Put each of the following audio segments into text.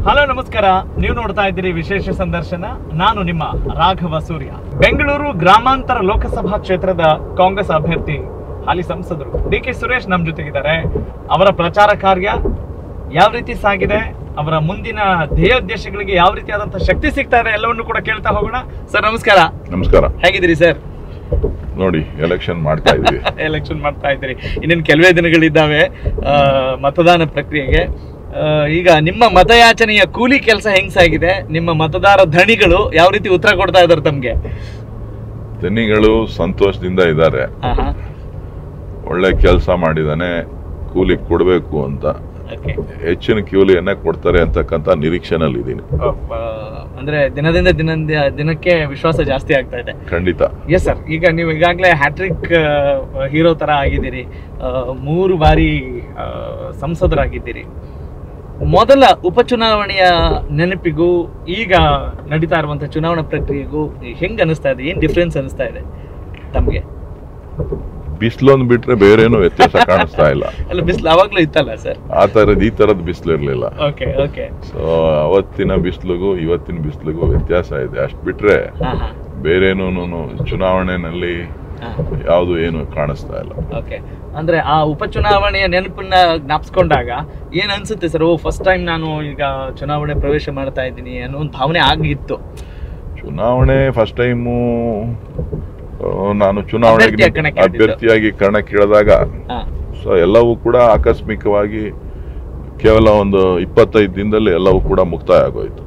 Hello ನಮಸ್ಕಾರ, ನೀವು ನೋಡ್ತಾ ಇದ್ದೀರಿ ವಿಶೇಷ ಸಂದರ್ಶನ. ನಾನು ನಿಮ್ಮ ರಾಘವ ಸೂರ್ಯ. ಬೆಂಗಳೂರು ಗ್ರಾಮಾಂತರ ಲೋಕಸಭಾ ಕ್ಷೇತ್ರದ ಕಾಂಗ್ರೆಸ್ ಅಭ್ಯರ್ಥಿ ಹಾಲಿ ಸಂಸದರು ಡಿ.ಕೆ. ಸುರೇಶ್ ನಮ್ಮ ಜೊತೆಗಿದ್ದಾರೆ. ಅವರ ಪ್ರಚಾರ ಕಾರ್ಯ ಯಾವ ರೀತಿ ಸಾಗಿದೆ, ಅವರ ಮುಂದಿನ ಧ್ಯೇಯೋದ್ದೇಶಗಳಿಗೆ ಯಾವ ರೀತಿಯಾದಂತಹ ಶಕ್ತಿ ಸಿಗ್ತಾ ಇದೆ, ಎಲ್ಲವನ್ನು ಕೂಡ ಕೇಳ್ತಾ ಹೋಗೋಣ. ಸರ್ ನಮಸ್ಕಾರ. ನಮಸ್ಕಾರ. ಹೇಗಿದ್ದೀರಿ ಸರ್? ನೋಡಿ, ಎಲೆಕ್ಷನ್ ಮಾಡ್ತಾ ಇದ್ದೀವಿ. ಎಲೆಕ್ಷನ್ ಮಾಡ್ತಾ ಇದ್ದೀರಿ. ಇನ್ನೇನು ಕೆಲವೇ ದಿನಗಳಿದ್ದಾವೆ ಮತದಾನ ಪ್ರಕ್ರಿಯೆಗೆ. ಈಗ ನಿಮ್ಮ ಮತಯಾಚನೆಯ ಕೂಲಿ ಕೆಲಸ ಹೆಂಗ್ಸಾಗಿದೆ? ನಿಮ್ಮ ಮತದಾರ ಧಣಿಗಳು ಯಾವ ರೀತಿ ಉತ್ತರ ಕೊಡ್ತಾ ಇದಾರೆ ತಮ್ಗೆ? ಧಣಿಗಳು ಸಂತೋಷದಿಂದ ಇದ್ದಾರೆ. ಒಳ್ಳೆ ಕೆಲಸ ಮಾಡಿದಾನೆ, ಕೂಲಿ ಕೊಡ್ಬೇಕು ಅಂತ, ಹೆಚ್ಚಿನ ಕೂಲಿಯನ್ನ ಕೊಡ್ತಾರೆ ಅಂತಕ್ಕಂತ ನಿರೀಕ್ಷೆನಲ್ಲಿ ಇದ್ದೀನಿ. ಅಂದ್ರೆ ದಿನದಿಂದ ದಿನಕ್ಕೆ ವಿಶ್ವಾಸ ಜಾಸ್ತಿ ಆಗ್ತಾ ಇದೆ. ಖಂಡಿತ. Yes sir. ಈಗ ನೀವು ಈಗಾಗಲೇ ಹ್ಯಾಟ್ರಿಕ್ ಹೀರೋ ತರ ಆಗಿದ್ದೀರಿ, 3 ಬಾರಿ ಸಂಸದರಾಗಿದ್ದೀರಿ. ಮೊದಲ ಉಪಚುನಾವಣೆಯ ನೆನಪಿಗೂ ಈಗ ನಡೀತಾ ಇರುವಂತಹ ಚುನಾವಣಾ ಪ್ರಕ್ರಿಯೆಗೂ ಹೆಂಗ್ ಅನಿಸ್ತಾ ಇದೆ? ಏನ್ ಡಿಫ್ರೆನ್ಸ್ ಅನಿಸ್ತಾ ಇದೆ ತಮ್ಗೆ? ಬಿಸಿಲೊಂದು ಬಿಟ್ರೆ ಬೇರೇನು ವ್ಯತ್ಯಾಸ ಕಾಣಿಸ್ತಾ ಇಲ್ಲ. ಅಲ್ಲ, ಬಿಸಿಲು ಅವಾಗ್ಲೂ ಇತ್ತಲ್ಲ ಸರ್? ಈ ತರದ ಬಿಸಿಲು ಇರ್ಲಿಲ್ಲ. ಸೊ ಅವತ್ತಿನ ಬಿಸಿಲಿಗೂ ಇವತ್ತಿನ ಬಿಸಿಲಿಗೂ ವ್ಯತ್ಯಾಸ ಇದೆ. ಅಷ್ಟ್ ಬಿಟ್ರೆ ಬೇರೇನು ಚುನಾವಣೆನಲ್ಲಿ ಯಾವುದು ಏನು ಕಾಣಿಸ್ತಾ ಇಲ್ಲ. ಅಂದ್ರೆ ಆ ಉಪಚುನಾವಣೆಯ ನೆನಪನ್ನ ಜ್ಞಾಪಿಸ್ಕೊಂಡಾಗ ಏನ್ ಅನ್ಸುತ್ತೆ ಸರ್? ಫಸ್ಟ್ ಟೈಮ್ ನಾನು ಈಗ ಚುನಾವಣೆ ಪ್ರವೇಶ ಮಾಡ್ತಾ ಇದ್ದೀನಿ ಅನ್ನೋ ಒಂದು ಭಾವನೆ ಆಗಿತ್ತು. ಚುನಾವಣೆ ಫಸ್ಟ್ ಟೈಮು ನಾನು ಚುನಾವಣೆಗೆ ಅಭ್ಯರ್ಥಿಯಾಗಿ ಕಣಕ್ಕಿಳಿದಾಗ ಸೊ ಎಲ್ಲವೂ ಕೂಡ ಆಕಸ್ಮಿಕವಾಗಿ ಕೇವಲ ಒಂದು 25 ದಿನದಲ್ಲಿ ಎಲ್ಲವೂ ಕೂಡ ಮುಕ್ತಾಯ ಆಗೋಯ್ತು.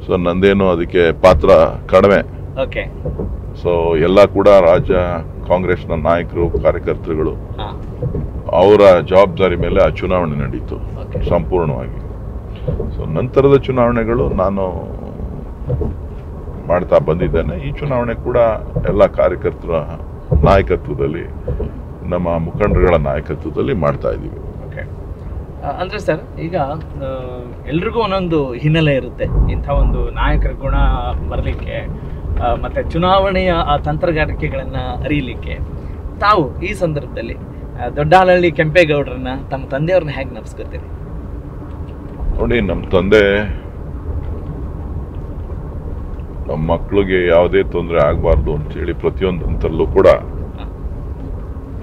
ಸೊ ನಂದೇನು ಅದಕ್ಕೆ ಪಾತ್ರ ಕಡಿಮೆ. ಸೊ ಎಲ್ಲ ಕೂಡ ರಾಜ್ಯ ಕಾಂಗ್ರೆಸ್ನ ನಾಯಕರು, ಕಾರ್ಯಕರ್ತರುಗಳು ಅವರ ಜವಾಬ್ದಾರಿ ಮೇಲೆ ಆ ಚುನಾವಣೆ ನಡೀತು ಸಂಪೂರ್ಣವಾಗಿ. ಸೊ ನಂತರದ ಚುನಾವಣೆಗಳು ನಾನು ಮಾಡ್ತಾ ಬಂದಿದ್ದೇನೆ. ಈ ಚುನಾವಣೆ ಕೂಡ ಎಲ್ಲ ಕಾರ್ಯಕರ್ತರ ನಾಯಕತ್ವದಲ್ಲಿ, ನಮ್ಮ ಮುಖಂಡರುಗಳ ನಾಯಕತ್ವದಲ್ಲಿ ಮಾಡ್ತಾ ಇದ್ದೀವಿ. ಅಂದ್ರೆ ಸರ್, ಈಗ ಎಲ್ರಿಗೂ ಒಂದೊಂದು ಹಿನ್ನೆಲೆ ಇರುತ್ತೆ. ಇಂಥ ಒಂದು ನಾಯಕರ ಗುಣ ಬರಲಿಕ್ಕೆ ಮತ್ತೆ ಚುನಾವಣೆಯ ಆ ತಂತ್ರಗಾರಿಕೆಗಳನ್ನ ಅರಿಯಲಿಕ್ಕೆ ತಾವು ಈ ಸಂದರ್ಭದಲ್ಲಿ ದೊಡ್ಡಹಾಲಹಳ್ಳಿ ಕೆಂಪೇಗೌಡರನ್ನ, ತಮ್ಮ ತಂದೆಯವ್ರನ್ನ ಹೇಗೆ ನೆನಪಿಸ್ಕೊತೀರಿ? ನೋಡಿ, ನಮ್ಮ ತಂದೆ ನಮ್ಮ ಮಕ್ಕಳಿಗೆ ಯಾವುದೇ ತೊಂದರೆ ಆಗಬಾರ್ದು ಅಂತೇಳಿ ಪ್ರತಿಯೊಂದು ಹಂತದಲ್ಲೂ ಕೂಡ,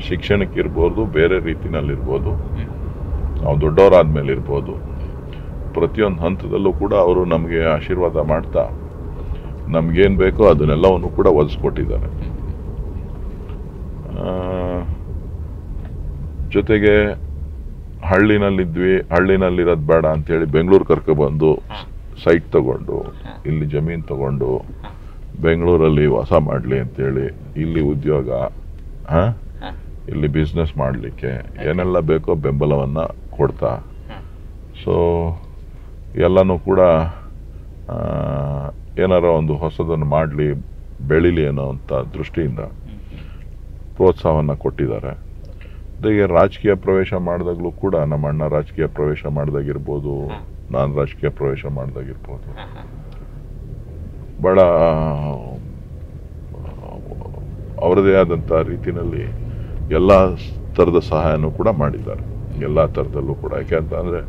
ಶಿಕ್ಷಣಕ್ಕೆ ಇರ್ಬೋದು, ಬೇರೆ ರೀತಿನಲ್ಲಿರ್ಬೋದು, ನಾವು ದೊಡ್ಡವರಾದ್ಮೇಲೆ ಇರ್ಬೋದು, ಪ್ರತಿಯೊಂದು ಹಂತದಲ್ಲೂ ಕೂಡ ಅವರು ನಮಗೆ ಆಶೀರ್ವಾದ ಮಾಡ್ತಾ ನಮ್ಗೇನು ಬೇಕೋ ಅದನ್ನೆಲ್ಲವನ್ನು ಕೂಡ ಒದಗಿಸ್ಕೊಟ್ಟಿದ್ದಾರೆ. ಜೊತೆಗೆ ಹಳ್ಳಿನಲ್ಲಿರೋದು ಬೇಡ ಅಂತೇಳಿ ಬೆಂಗಳೂರು ಕರ್ಕೊಬಂದು ಸೈಟ್ ತಗೊಂಡು, ಇಲ್ಲಿ ಜಮೀನು ತಗೊಂಡು ಬೆಂಗಳೂರಲ್ಲಿ ವಾಸ ಮಾಡಲಿ ಅಂತೇಳಿ, ಇಲ್ಲಿ ಉದ್ಯೋಗ, ಇಲ್ಲಿ ಬಿಸ್ನೆಸ್ ಮಾಡಲಿಕ್ಕೆ ಏನೆಲ್ಲ ಬೇಕೋ ಬೆಂಬಲವನ್ನು ಕೊಡ್ತಾ, ಸೊ ಎಲ್ಲನೂ ಕೂಡ ಏನಾರ ಒಂದು ಹೊಸದನ್ನು ಮಾಡಲಿ, ಬೆಳೀಲಿ ಅನ್ನೋ ಅಂಥ ದೃಷ್ಟಿಯಿಂದ ಪ್ರೋತ್ಸಾಹವನ್ನು ಕೊಟ್ಟಿದ್ದಾರೆ. ಜೊತೆಗೆ ರಾಜಕೀಯ ಪ್ರವೇಶ ಮಾಡಿದಾಗಲೂ ಕೂಡ ನಮ್ಮ ಅಣ್ಣ ರಾಜಕೀಯ ಪ್ರವೇಶ ಮಾಡಿದಾಗಿರ್ಬೋದು, ನಾನು ರಾಜಕೀಯ ಪ್ರವೇಶ ಮಾಡಿದಾಗಿರ್ಬೋದು, ಬಹಳ ಅವರದೇ ಆದಂಥ ರೀತಿಯಲ್ಲಿ ಎಲ್ಲ ಥರದ ಸಹಾಯನೂ ಕೂಡ ಮಾಡಿದ್ದಾರೆ, ಎಲ್ಲ ಥರದಲ್ಲೂ ಕೂಡ. ಯಾಕೆ ಅಂತ ಅಂದರೆ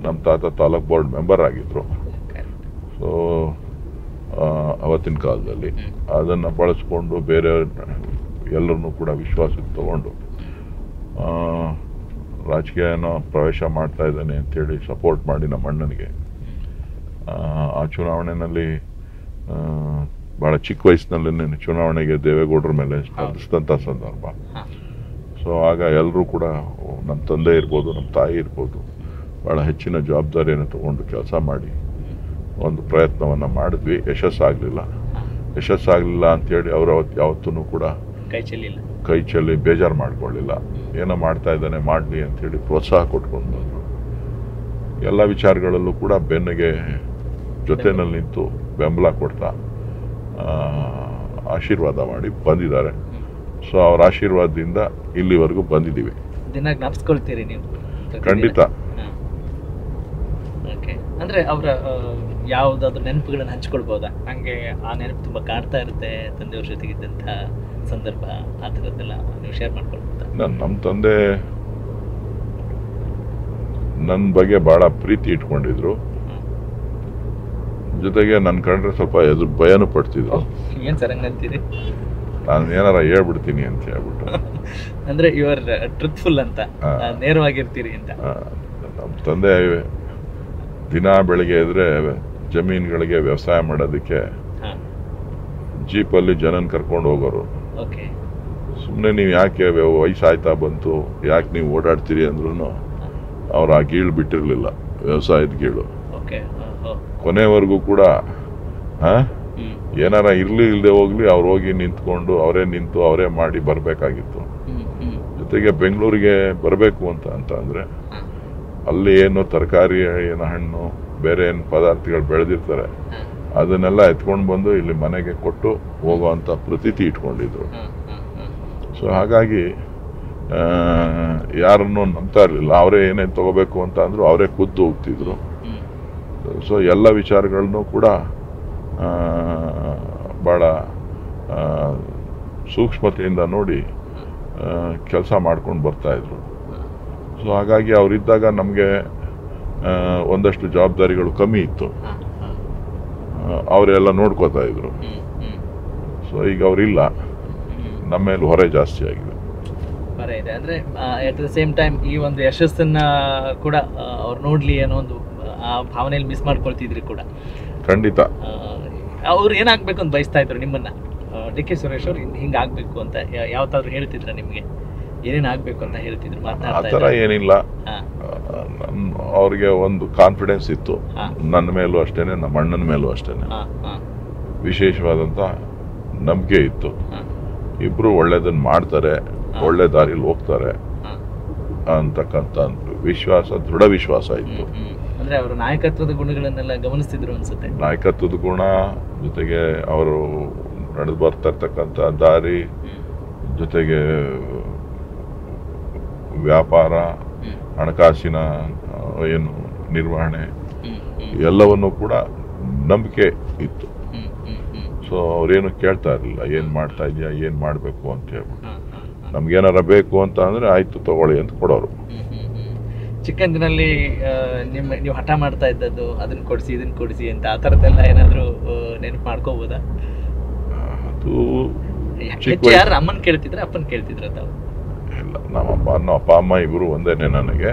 ನಮ್ಮ ತಾತ ತಾಲೂಕ್ ಬೋರ್ಡ್ ಮೆಂಬರ್ ಆಗಿದ್ರು. ಸೊ ಅವತ್ತಿನ ಕಾಲದಲ್ಲಿ ಅದನ್ನು ಬಳಸ್ಕೊಂಡು ಬೇರೆ ಎಲ್ಲರನ್ನೂ ಕೂಡ ವಿಶ್ವಾಸಕ್ಕೆ ತಗೊಂಡು ರಾಜಕೀಯನ ಪ್ರವೇಶ ಮಾಡ್ತಾ ಇದ್ದಾನೆ ಅಂತೇಳಿ ಸಪೋರ್ಟ್ ಮಾಡಿ ನಮ್ಮ ಅಣ್ಣನಿಗೆ ಆ ಚುನಾವಣೆಯಲ್ಲಿ ಭಾಳ ಚಿಕ್ಕ ವಯಸ್ಸಿನಲ್ಲಿ ಚುನಾವಣೆಗೆ ದೇವೇಗೌಡರ ಮೇಲೆ ಸ್ಪರ್ಧಿಸಿದಂಥ ಸಂದರ್ಭ. ಸೊ ಆಗ ಎಲ್ಲರೂ ಕೂಡ, ನಮ್ಮ ತಂದೆ ಇರ್ಬೋದು, ನಮ್ಮ ತಾಯಿ ಇರ್ಬೋದು, ಭಾಳ ಹೆಚ್ಚಿನ ಜವಾಬ್ದಾರಿಯನ್ನು ತಗೊಂಡು ಕೆಲಸ ಮಾಡಿ ಒಂದು ಪ್ರಯತ್ನವನ್ನು ಮಾಡಿದ್ವಿ. ಯಶಸ್ಸಾಗಲಿಲ್ಲ ಅಂತೇಳಿ ಅವರು ಯಾವತ್ತೂ ಕೂಡ ಕೈ ಚೆಲ್ಲಿ ಬೇಜಾರು ಮಾಡ್ಕೊಳ್ಳಿಲ್ಲ. ಏನೋ ಮಾಡ್ತಾ ಇದ್ದಾನೆ, ಮಾಡಲಿ ಅಂತೇಳಿ ಪ್ರೋತ್ಸಾಹ ಕೊಟ್ಕೊಂಡು ಬಂದರು. ಎಲ್ಲ ವಿಚಾರಗಳಲ್ಲೂ ಕೂಡ ಬೆನ್ನಿಗೆ ಜೊತೆಯಲ್ಲಿ ನಿಂತು ಬೆಂಬಲ ಕೊಡ್ತಾ ಆಶೀರ್ವಾದ ಮಾಡಿ ಬಂದಿದ್ದಾರೆ. ಸೊ ಅವ್ರ ಆಶೀರ್ವಾದದಿಂದ ಇಲ್ಲಿವರೆಗೂ ಬಂದಿದ್ದೀವಿ. ದಿನ ಜ್ಞಾಪಿಸ್ಕೊಳ್ತೀರಿ ನೀವು? ಖಂಡಿತ. ಅಂದ್ರೆ ಅವರ ಯಾವ್ದಾದ್ರು ನೆನಪುಗಳನ್ನ ಹಂಚ್ಕೊಳ್ಬೋದಾ? ಹಂಗೆ ಆ ನೆನಪು ತುಂಬಾ ಕಾಡ್ತಾ ಇರುತ್ತೆ, ತಂದೆಯವ್ರ ಜೊತೆಗಿದ್ದಂಥ ಸಂದರ್ಭ, ಆ ಥರದ್ದೆಲ್ಲ ನೀವು ಶೇರ್ ಮಾಡ್ಕೊಳ್ಬೋದಾ? ನಮ್ಮ ತಂದೆ ನನ್ನ ಬಗ್ಗೆ ಭಾಳ ಪ್ರೀತಿ ಇಟ್ಕೊಂಡಿದ್ರು. ಜೊತೆಗೆ ನನ್ನ ಕಂಡ್ರೆ ಸ್ವಲ್ಪ ಭಯನೂ ಪಡ್ತಿದ್ರು. ಏನ್ ಸರ್ ಹಂಗಂತೀರಿ? ನಾನು ಏನಾರ ಹೇಳ್ಬಿಡ್ತೀನಿ ಅಂತ ಹೇಳ್ಬಿಟ್ಟು. ಅಂದ್ರೆ ಯುವರ್ ಟ್ರೂತ್ಫುಲ್ ಅಂತ, ನೇರವಾಗಿರ್ತೀರಿ ಅಂತ. ನಮ್ಮ ತಂದೆ ದಿನ ಬೆಳಿಗ್ಗೆ ಇದ್ರೆ ಜಮೀನುಗಳಿಗೆ ವ್ಯವಸಾಯ ಮಾಡೋದಕ್ಕೆ ಜೀಪಲ್ಲಿ ಜನನ್ ಕರ್ಕೊಂಡು ಹೋಗೋರು. ಸುಮ್ಮನೆ ನೀವು ಯಾಕೆ ವಯಸ್ಸಾಯ್ತಾ ಬಂತು, ಯಾಕೆ ನೀವು ಓಡಾಡ್ತೀರಿ ಅಂದ್ರೂ ಅವ್ರು ಆ ಗೀಳು ಬಿಟ್ಟಿರ್ಲಿಲ್ಲ, ವ್ಯವಸಾಯದ ಗೀಳು. ಕೊನೆವರೆಗೂ ಕೂಡ ಏನಾರ ಇರ್ಲಿ ಇಲ್ಲದೆ ಹೋಗ್ಲಿ ಅವ್ರು ಹೋಗಿ ನಿಂತ್ಕೊಂಡು ಅವರೇ ನಿಂತು ಅವರೇ ಮಾಡಿ ಬರಬೇಕಾಗಿತ್ತು. ಜೊತೆಗೆ ಬೆಂಗಳೂರಿಗೆ ಬರಬೇಕು ಅಂತ ಅಂದ್ರೆ ಅಲ್ಲಿ ಏನು ತರಕಾರಿ, ಏನು ಹಣ್ಣು, ಬೇರೆ ಏನು ಪದಾರ್ಥಗಳು ಬೆಳೆದಿರ್ತಾರೆ ಅದನ್ನೆಲ್ಲ ಎತ್ಕೊಂಡು ಬಂದು ಇಲ್ಲಿ ಮನೆಗೆ ಕೊಟ್ಟು ಹೋಗುವಂತ ಪ್ರತೀತಿ ಇಟ್ಕೊಂಡಿದ್ರು. ಸೊ ಹಾಗಾಗಿ ಯಾರನ್ನು ನಂಬ್ತಾ ಇರಲಿಲ್ಲ. ಅವರೇ ಏನೇನು ತಗೋಬೇಕು ಅಂತ ಅಂದ್ರು ಅವರೇ ಖುದ್ದು ಹೋಗ್ತಿದ್ರು. ಸೊ ಎಲ್ಲ ವಿಚಾರಗಳನ್ನು ಕೂಡ ಭಾಳ ಸೂಕ್ಷ್ಮತೆಯಿಂದ ನೋಡಿ ಕೆಲಸ ಮಾಡ್ಕೊಂಡು ಬರ್ತಾ ಇದ್ರು. ಸೊ ಹಾಗಾಗಿ ಅವರಿದ್ದಾಗ ನಮಗೆ ಒಂದಷ್ಟು ಜವಾಬ್ದಾರಿಗಳು ಕಮ್ಮಿ ಇತ್ತು, ಅವರೆಲ್ಲ ನೋಡ್ಕೋತಾ ಇದ್ರು. ಸೊ ಈಗ ಅವರಿಲ್ಲ, ನಮ್ಮ ಮೇಲೆ ಹೊರೆ ಜಾಸ್ತಿ ಆಗಿದೆ. ಅಂದ್ರೆ ಅಟ್ ದ ಸೇಮ್ ಟೈಮ್ ಈ ಒಂದು ಯಶಸ್ಸನ್ನ ಕೂಡ ಅವ್ರು ನೋಡ್ಲಿ ಅನ್ನೋ ಒಂದು ಆ ಭಾವನೆಯಲ್ಲಿ ಮಿಸ್ ಮಾಡ್ಕೊಳ್ತಿದ್ರಿ ಕೂಡ. ಖಂಡಿತ. ಅವ್ರು ಏನಾಗ್ಬೇಕು ಅಂತ ಬಯಸ್ತಾ ಇದ್ರು ನಿಮ್ಮನ್ನ? ಡಿ ಕೆ ಸುರೇಶ್ ಅವ್ರು ಹಿಂಗಾಗ್ಬೇಕು ಅಂತ ಯಾವತ್ತಾದ್ರೂ ಹೇಳ್ತಿದ್ರ ನಿಮ್ಗೆ? ಏನೇನ್ ಆಗ್ಬೇಕು ಅಂತ ಹೇಳ್ತಿದ್ರು? ಆತರ ಏನಿಲ್ಲ, ಅವ್ರಿಗೆ ಒಂದು ಕಾನ್ಫಿಡೆನ್ಸ್ ಇತ್ತು ನನ್ನ ಮೇಲೂ ಅಷ್ಟೇನೆ, ನಮ್ಮ ಅಣ್ಣನ ಮೇಲೂ ಅಷ್ಟೇನೆ ವಿಶೇಷವಾದಂತ ನಂಬಿಕೆ ಇತ್ತು. ಇಬ್ರು ಒಳ್ಳೇದನ್ನ ಮಾಡ್ತಾರೆ, ಒಳ್ಳೆ ದಾರಿಲಿ ಹೋಗ್ತಾರೆ ಅಂತಕ್ಕಂಥ ವಿಶ್ವಾಸ, ದೃಢ ವಿಶ್ವಾಸ ಇತ್ತು. ಅಂದ್ರೆ ಅವರು ನಾಯಕತ್ವದ ಗುಣಗಳನ್ನೆಲ್ಲ ಗಮನಿಸ್ತಿದ್ರು ಅನ್ಸುತ್ತೆ. ನಾಯಕತ್ವದ ಗುಣ ಜೊತೆಗೆ ಅವರು ನಡೆದು ಬರ್ತಾ ಇರ್ತಕ್ಕಂಥ ದಾರಿ, ಜೊತೆಗೆ ವ್ಯಾಪಾರ, ಹಣಕಾಸಿನ ಏನು ನಿರ್ವಹಣೆ, ಎಲ್ಲವನ್ನು ಕೂಡ ನಂಬಿಕೆ ಇತ್ತು. ಸೊ ಅವ್ರೇನು ಕೇಳ್ತಾ ಇರಲಿಲ್ಲ, ಏನ್ ಮಾಡ್ತಾ ಇದೆಯಾ, ಏನ್ ಮಾಡ್ಬೇಕು ಅಂತ ಹೇಳ್ಬಿಟ್ಟು. ನಮ್ಗೇನಾರ ಬೇಕು ಅಂತ ಅಂದ್ರೆ ಆಯ್ತು ತಗೊಳ್ಳಿ ಅಂತ ಕೊಡೋರು. ಚಿಕ್ಕಂದಿನಲ್ಲಿ ನೀವು ಹಠ ಮಾಡ್ತಾ ಇದ್ದದ್ದು, ಅದನ್ನ ಕೊಡಿಸಿ ಇದನ್ನ ಕೊಡಿಸಿ ಅಂತ, ಆ ಥರದ್ದೆಲ್ಲ ಏನಾದ್ರು ನೆನಪು ಮಾಡ್ಕೋಬೋದಾ? ಅದು ಯಾರು ಅಮ್ಮನ್ ಕೇಳ್ತಿದ್ರೆ ಅಪ್ಪನ್ ಕೇಳ್ತಿದ್ರ? ಇಲ್ಲ, ನಮ್ಮ ಅಪ್ಪ ಅಮ್ಮ ಇಬ್ರು ಒಂದೇನೆ ನನಗೆ.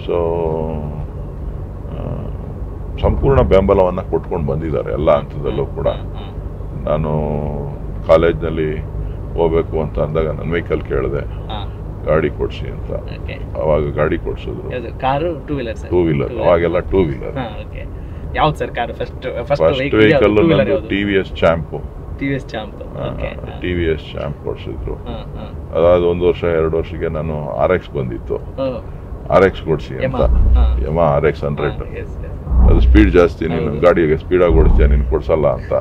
ಸೊ ಸಂಪೂರ್ಣ ಬೆಂಬಲವನ್ನ ಕೊಟ್ಕೊಂಡು ಬಂದಿದ್ದಾರೆ ಎಲ್ಲ ಹಂತದಲ್ಲೂ ಕೂಡ. ನಾನು ಕಾಲೇಜ್ನಲ್ಲಿ ಹೋಗ್ಬೇಕು ಅಂತ ಅಂದಾಗ ನನ್ನ ವೆಹಿಕಲ್ ಕೇಳಿದೆ, ಗಾಡಿ ಕೊಡ್ಸಿ ಅಂತ. ಅವಾಗ ಗಾಡಿ ಕೊಡ್ಸಿದ್ರು. Two wheeler. ಅವಾಗೆಲ್ಲ ಟೂ ವೀಲರ್. ಯಾವ್ದು ಸರ್ ಕಾರು? ಫಸ್ಟ್ ವೆಹಿಕಲ್ ನಂದು ಟಿವಿಎಸ್ ಚಾಂಪ್ ಕೊಡ್ಸಿದ್ರು. ಅದಾದ 1 ವರ್ಷ 2 ವರ್ಷಕ್ಕೆ ನಾನು RX ಬಂದಿತ್ತು, RX ಕೊಡ್ಸಿ ಅಂತ. ಯಮಾ RX 100. ಅದು ಸ್ಪೀಡ್ ಜಾಸ್ತಿ, ನೀನು ಗಾಡಿಗೆ ಸ್ಪೀಡಾಗಿ ಓಡಿಸ್ತೀಯ, ನೀನು ಕೊಡ್ಸಲ್ಲ ಅಂತ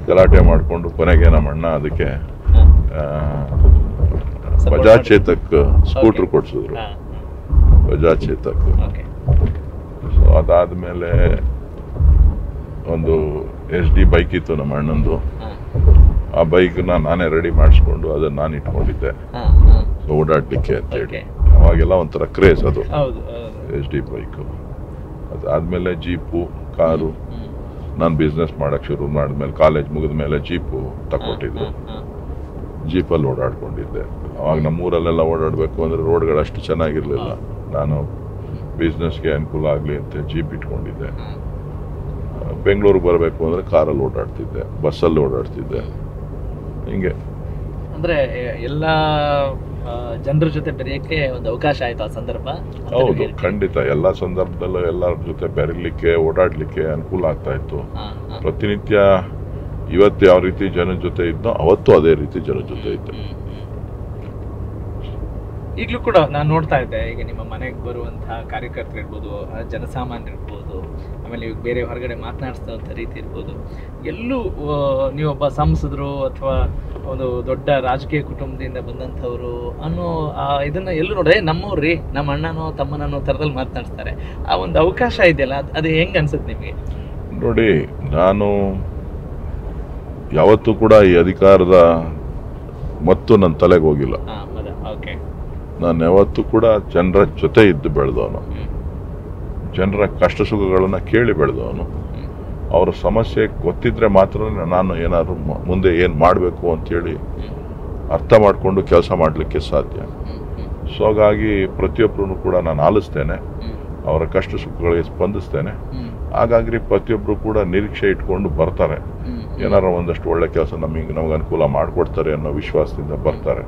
ಗಲಾಟೆ ಮಾಡ್ಕೊಂಡು ಕೊನೆಗೆ ನಮ್ಮ ಅಣ್ಣ ಅದಕ್ಕೆ ಬಜಾಜ್ ಚೇತಕ್ ಸ್ಕೂಟರ್ ಕೊಡ್ಸಿದ್ರು, ಬಜಾಜ್ ಚೇತಕ್. ಸೊ ಅದಾದ್ಮೇಲೆ ಒಂದು SD ಬೈಕ್ ಇತ್ತು ನಮ್ಮ ಅಣ್ಣಂದು. ಆ ಬೈಕ್ನ ನಾನೇ ರೆಡಿ ಮಾಡಿಸ್ಕೊಂಡು ಅದನ್ನ ನಾನು ಇಟ್ಕೊಂಡಿದ್ದೆ ಓಡಾಡ್ಲಿಕ್ಕೆ ಅಂತ ಹೇಳಿ. ಅವಾಗೆಲ್ಲ ಒಂಥರ ಕ್ರೇಜ್ ಅದು SD ಬೈಕ್. ಅದಾದ್ಮೇಲೆ ಜೀಪು, ಕಾರು. ನಾನು ಬಿಸ್ನೆಸ್ ಮಾಡಕ್ ಶುರು ಮಾಡಿದ್ಮೇಲೆ, ಕಾಲೇಜ್ ಮುಗಿದ ಮೇಲೆ ಜೀಪು ತಗೊಟ್ಟಿದ್ರು. ಜೀಪಲ್ಲಿ ಓಡಾಡ್ಕೊಂಡಿದ್ದೆ. ಅವಾಗ ನಮ್ಮೂರಲ್ಲೆಲ್ಲ ಓಡಾಡಬೇಕು ಅಂದ್ರೆ ರೋಡ್ಗಳು ಅಷ್ಟು ಚೆನ್ನಾಗಿರ್ಲಿಲ್ಲ. ನಾನು ಬಿಸ್ನೆಸ್ಗೆ ಅನುಕೂಲ ಆಗಲಿ ಅಂತ ಜೀಪ್ ಇಟ್ಕೊಂಡಿದ್ದೆ. ಬೆಂಗಳೂರಿಗೆ ಬರಬೇಕು ಅಂದ್ರೆ ಕಾರಲ್ಲಿ ಓಡಾಡ್ತಿದ್ದೆ, ಬಸ್ಸಲ್ಲಿ ಓಡಾಡ್ತಿದ್ದೆ. ಹಿಂಗೆ ಅಂದ್ರೆ ಎಲ್ಲ ಜನರ ಜೊತೆ ಬೆರೆಯಕ್ಕೆ ಒಂದು ಅವಕಾಶ ಆಯ್ತು ಆ ಸಂದರ್ಭ. ಹೌದು, ಖಂಡಿತ. ಎಲ್ಲ ಸಂದರ್ಭದಲ್ಲೂ ಎಲ್ಲರ ಜೊತೆ ಬೆರೀಲಿಕ್ಕೆ, ಓಡಾಡ್ಲಿಕ್ಕೆ ಅನುಕೂಲ ಆಗ್ತಾ ಇತ್ತು. ಪ್ರತಿನಿತ್ಯ ಇವತ್ತು ಯಾವ ರೀತಿ ಜನರ ಜೊತೆ ಇದ್ನೋ ಅವತ್ತು ಅದೇ ರೀತಿ ಜನರ ಜೊತೆ ಇದ್ದೆ. ಈಗಲೂ ಕೂಡ ನಾನು ನೋಡ್ತಾ ಇದ್ದೆ, ಈಗ ನಿಮ್ಮ ಮನೆಗೆ ಬರುವಂತಹ ಕಾರ್ಯಕರ್ತರು ಇರ್ಬೋದು, ಜನಸಾಮಾನ್ಯರು ಇರ್ಬೋದು, ಆಮೇಲೆ ಈಗ ಬೇರೆ ಹೊರಗಡೆ ಮಾತನಾಡಿಸಿದಂಥ ರೀತಿ ಇರ್ಬೋದು, ಎಲ್ಲೂ ನೀವೊಬ್ಬ ಸಂಸದರು ಅಥವಾ ಒಂದು ದೊಡ್ಡ ರಾಜಕೀಯ ಕುಟುಂಬದಿಂದ ಬಂದಂಥವ್ರು ಅನ್ನೋ ಇದನ್ನ ಎಲ್ಲೂ ನೋಡ್ರೆ ನಮ್ಮವ್ರಿ, ನಮ್ಮ ಅಣ್ಣನೋ ತಮ್ಮನೋ ಥರದಲ್ಲಿ ಮಾತನಾಡ್ತಾರೆ. ಆ ಒಂದು ಅವಕಾಶ ಇದೆಯಲ್ಲ, ಅದು ಹೆಂಗೆ ಅನ್ಸುತ್ತೆ ನಿಮಗೆ? ನೋಡಿ, ನಾನು ಯಾವತ್ತೂ ಕೂಡ ಈ ಅಧಿಕಾರದ ಮತ್ತು ನನ್ನ ತಲೆಗೆ ಹೋಗಿಲ್ಲ. ನಾನು ಯಾವತ್ತೂ ಕೂಡ ಜನರ ಜೊತೆ ಇದ್ದು ಬೆಳೆದವನು, ಜನರ ಕಷ್ಟ ಸುಖಗಳನ್ನ ಕೇಳಿ ಬೆಳೆದವನು. ಅವರ ಸಮಸ್ಯೆ ಗೊತ್ತಿದ್ರೆ ಮಾತ್ರ ನಾನು ಏನಾದ್ರು ಮುಂದೆ ಏನು ಮಾಡಬೇಕು ಅಂತೇಳಿ ಅರ್ಥ ಮಾಡಿಕೊಂಡು ಕೆಲಸ ಮಾಡಲಿಕ್ಕೆ ಸಾಧ್ಯ. ಸೊ ಹಾಗಾಗಿ ಪ್ರತಿಯೊಬ್ಬರೂ ಕೂಡ ನಾನು ಆಲಿಸ್ತೇನೆ, ಅವರ ಕಷ್ಟ ಸುಖಗಳಿಗೆ ಸ್ಪಂದಿಸ್ತೇನೆ. ಹಾಗಾಗಿ ಪ್ರತಿಯೊಬ್ಬರು ಕೂಡ ನಿರೀಕ್ಷೆ ಇಟ್ಕೊಂಡು ಬರ್ತಾರೆ, ಏನಾರ ಒಂದಷ್ಟು ಒಳ್ಳೆ ಕೆಲಸ ನಮಗೆ ಅನುಕೂಲ ಮಾಡಿಕೊಡ್ತಾರೆ ಅನ್ನೋ ವಿಶ್ವಾಸದಿಂದ ಬರ್ತಾರೆ.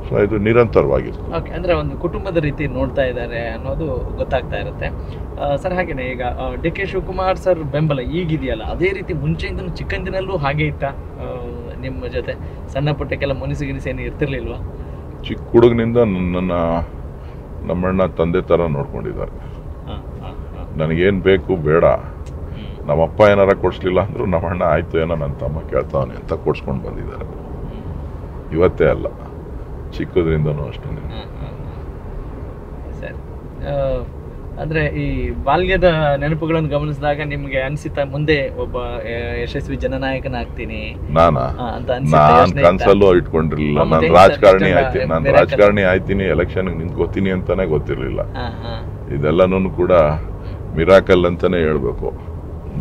ಸೊ ಇದು ನಿರಂತರವಾಗಿದೆ. ಓಕೆ, ಅಂದರೆ ಒಂದು ಕುಟುಂಬದ ರೀತಿ ನೋಡ್ತಾ ಇದ್ದಾರೆ ಅನ್ನೋದು ಗೊತ್ತಾಗ್ತಾ ಇರುತ್ತೆ ಸರ್. ಹಾಗೇನೆ ಈಗ ಡಿ ಕೆ ಶಿವಕುಮಾರ್ ಸರ್ ಬೆಂಬಲ ಈಗಿದೆಯಲ್ಲ, ಅದೇ ರೀತಿ ಮುಂಚೆಯಿಂದಲೂ ಚಿಕ್ಕಂದಿನಲ್ಲೂ ಹಾಗೆ ಇತ್ತ ನಿಮ್ಮ ಜೊತೆ? ಸಣ್ಣ ಪುಟ್ಟ ಕೆಲ ಮುನಿಸಿಗಿನಿಸಿ ಏನು ಇರ್ತಿರ್ಲಿಲ್ವಾ? ಚಿಕ್ಕ ಹುಡುಗನಿಂದ ನಮ್ಮಣ್ಣ ತಂದೆ ಥರ ನೋಡ್ಕೊಂಡಿದ್ದಾರೆ. ನನಗೇನು ಬೇಕು ಬೇಡ, ನಮ್ಮಪ್ಪ ಏನಾರ ಕೊಡಿಸ್ಲಿಲ್ಲ ಅಂದರೂ ನಮ್ಮಣ್ಣ ಆಯಿತು ಏನೋ ನನ್ನ ತಮ್ಮ ಕೇಳ್ತಾವನೆ ಅಂತ ಕೊಡ್ಸ್ಕೊಂಡು ಬಂದಿದ್ದಾರೆ. ಇವತ್ತೇ ಅಲ್ಲ, ಚಿಕ್ಕದ್ರಿಂದನೂ ಅಷ್ಟೇ. ಸರಿ, ಅಂದರೆ ಈ ಬಾಲ್ಯದ ನೆನಪುಗಳನ್ನು ಗಮನಿಸಿದಾಗ ನಿಮಗೆ ಅನಿಸುತ್ತಾ ಮುಂದೆ ಒಬ್ಬ ಯಶಸ್ವಿ ಜನನಾಯಕನಾಗ್ತೀನಿ ನಾನು ಕನ್ಸಲ್ಲೂ ಇಟ್ಕೊಂಡಿರ್ಲಿಲ್ಲ. ನಾನು ರಾಜಕಾರಣಿ ಆಯ್ತೀನಿ, ಎಲೆಕ್ಷನ್ ನಿಂತ್ಕೋತೀನಿ ಅಂತಾನೆ ಗೊತ್ತಿರ್ಲಿಲ್ಲ. ಇದೆಲ್ಲನೂ ಕೂಡ ಮಿರಾಕಲ್ ಅಂತಾನೆ ಹೇಳ್ಬೇಕು.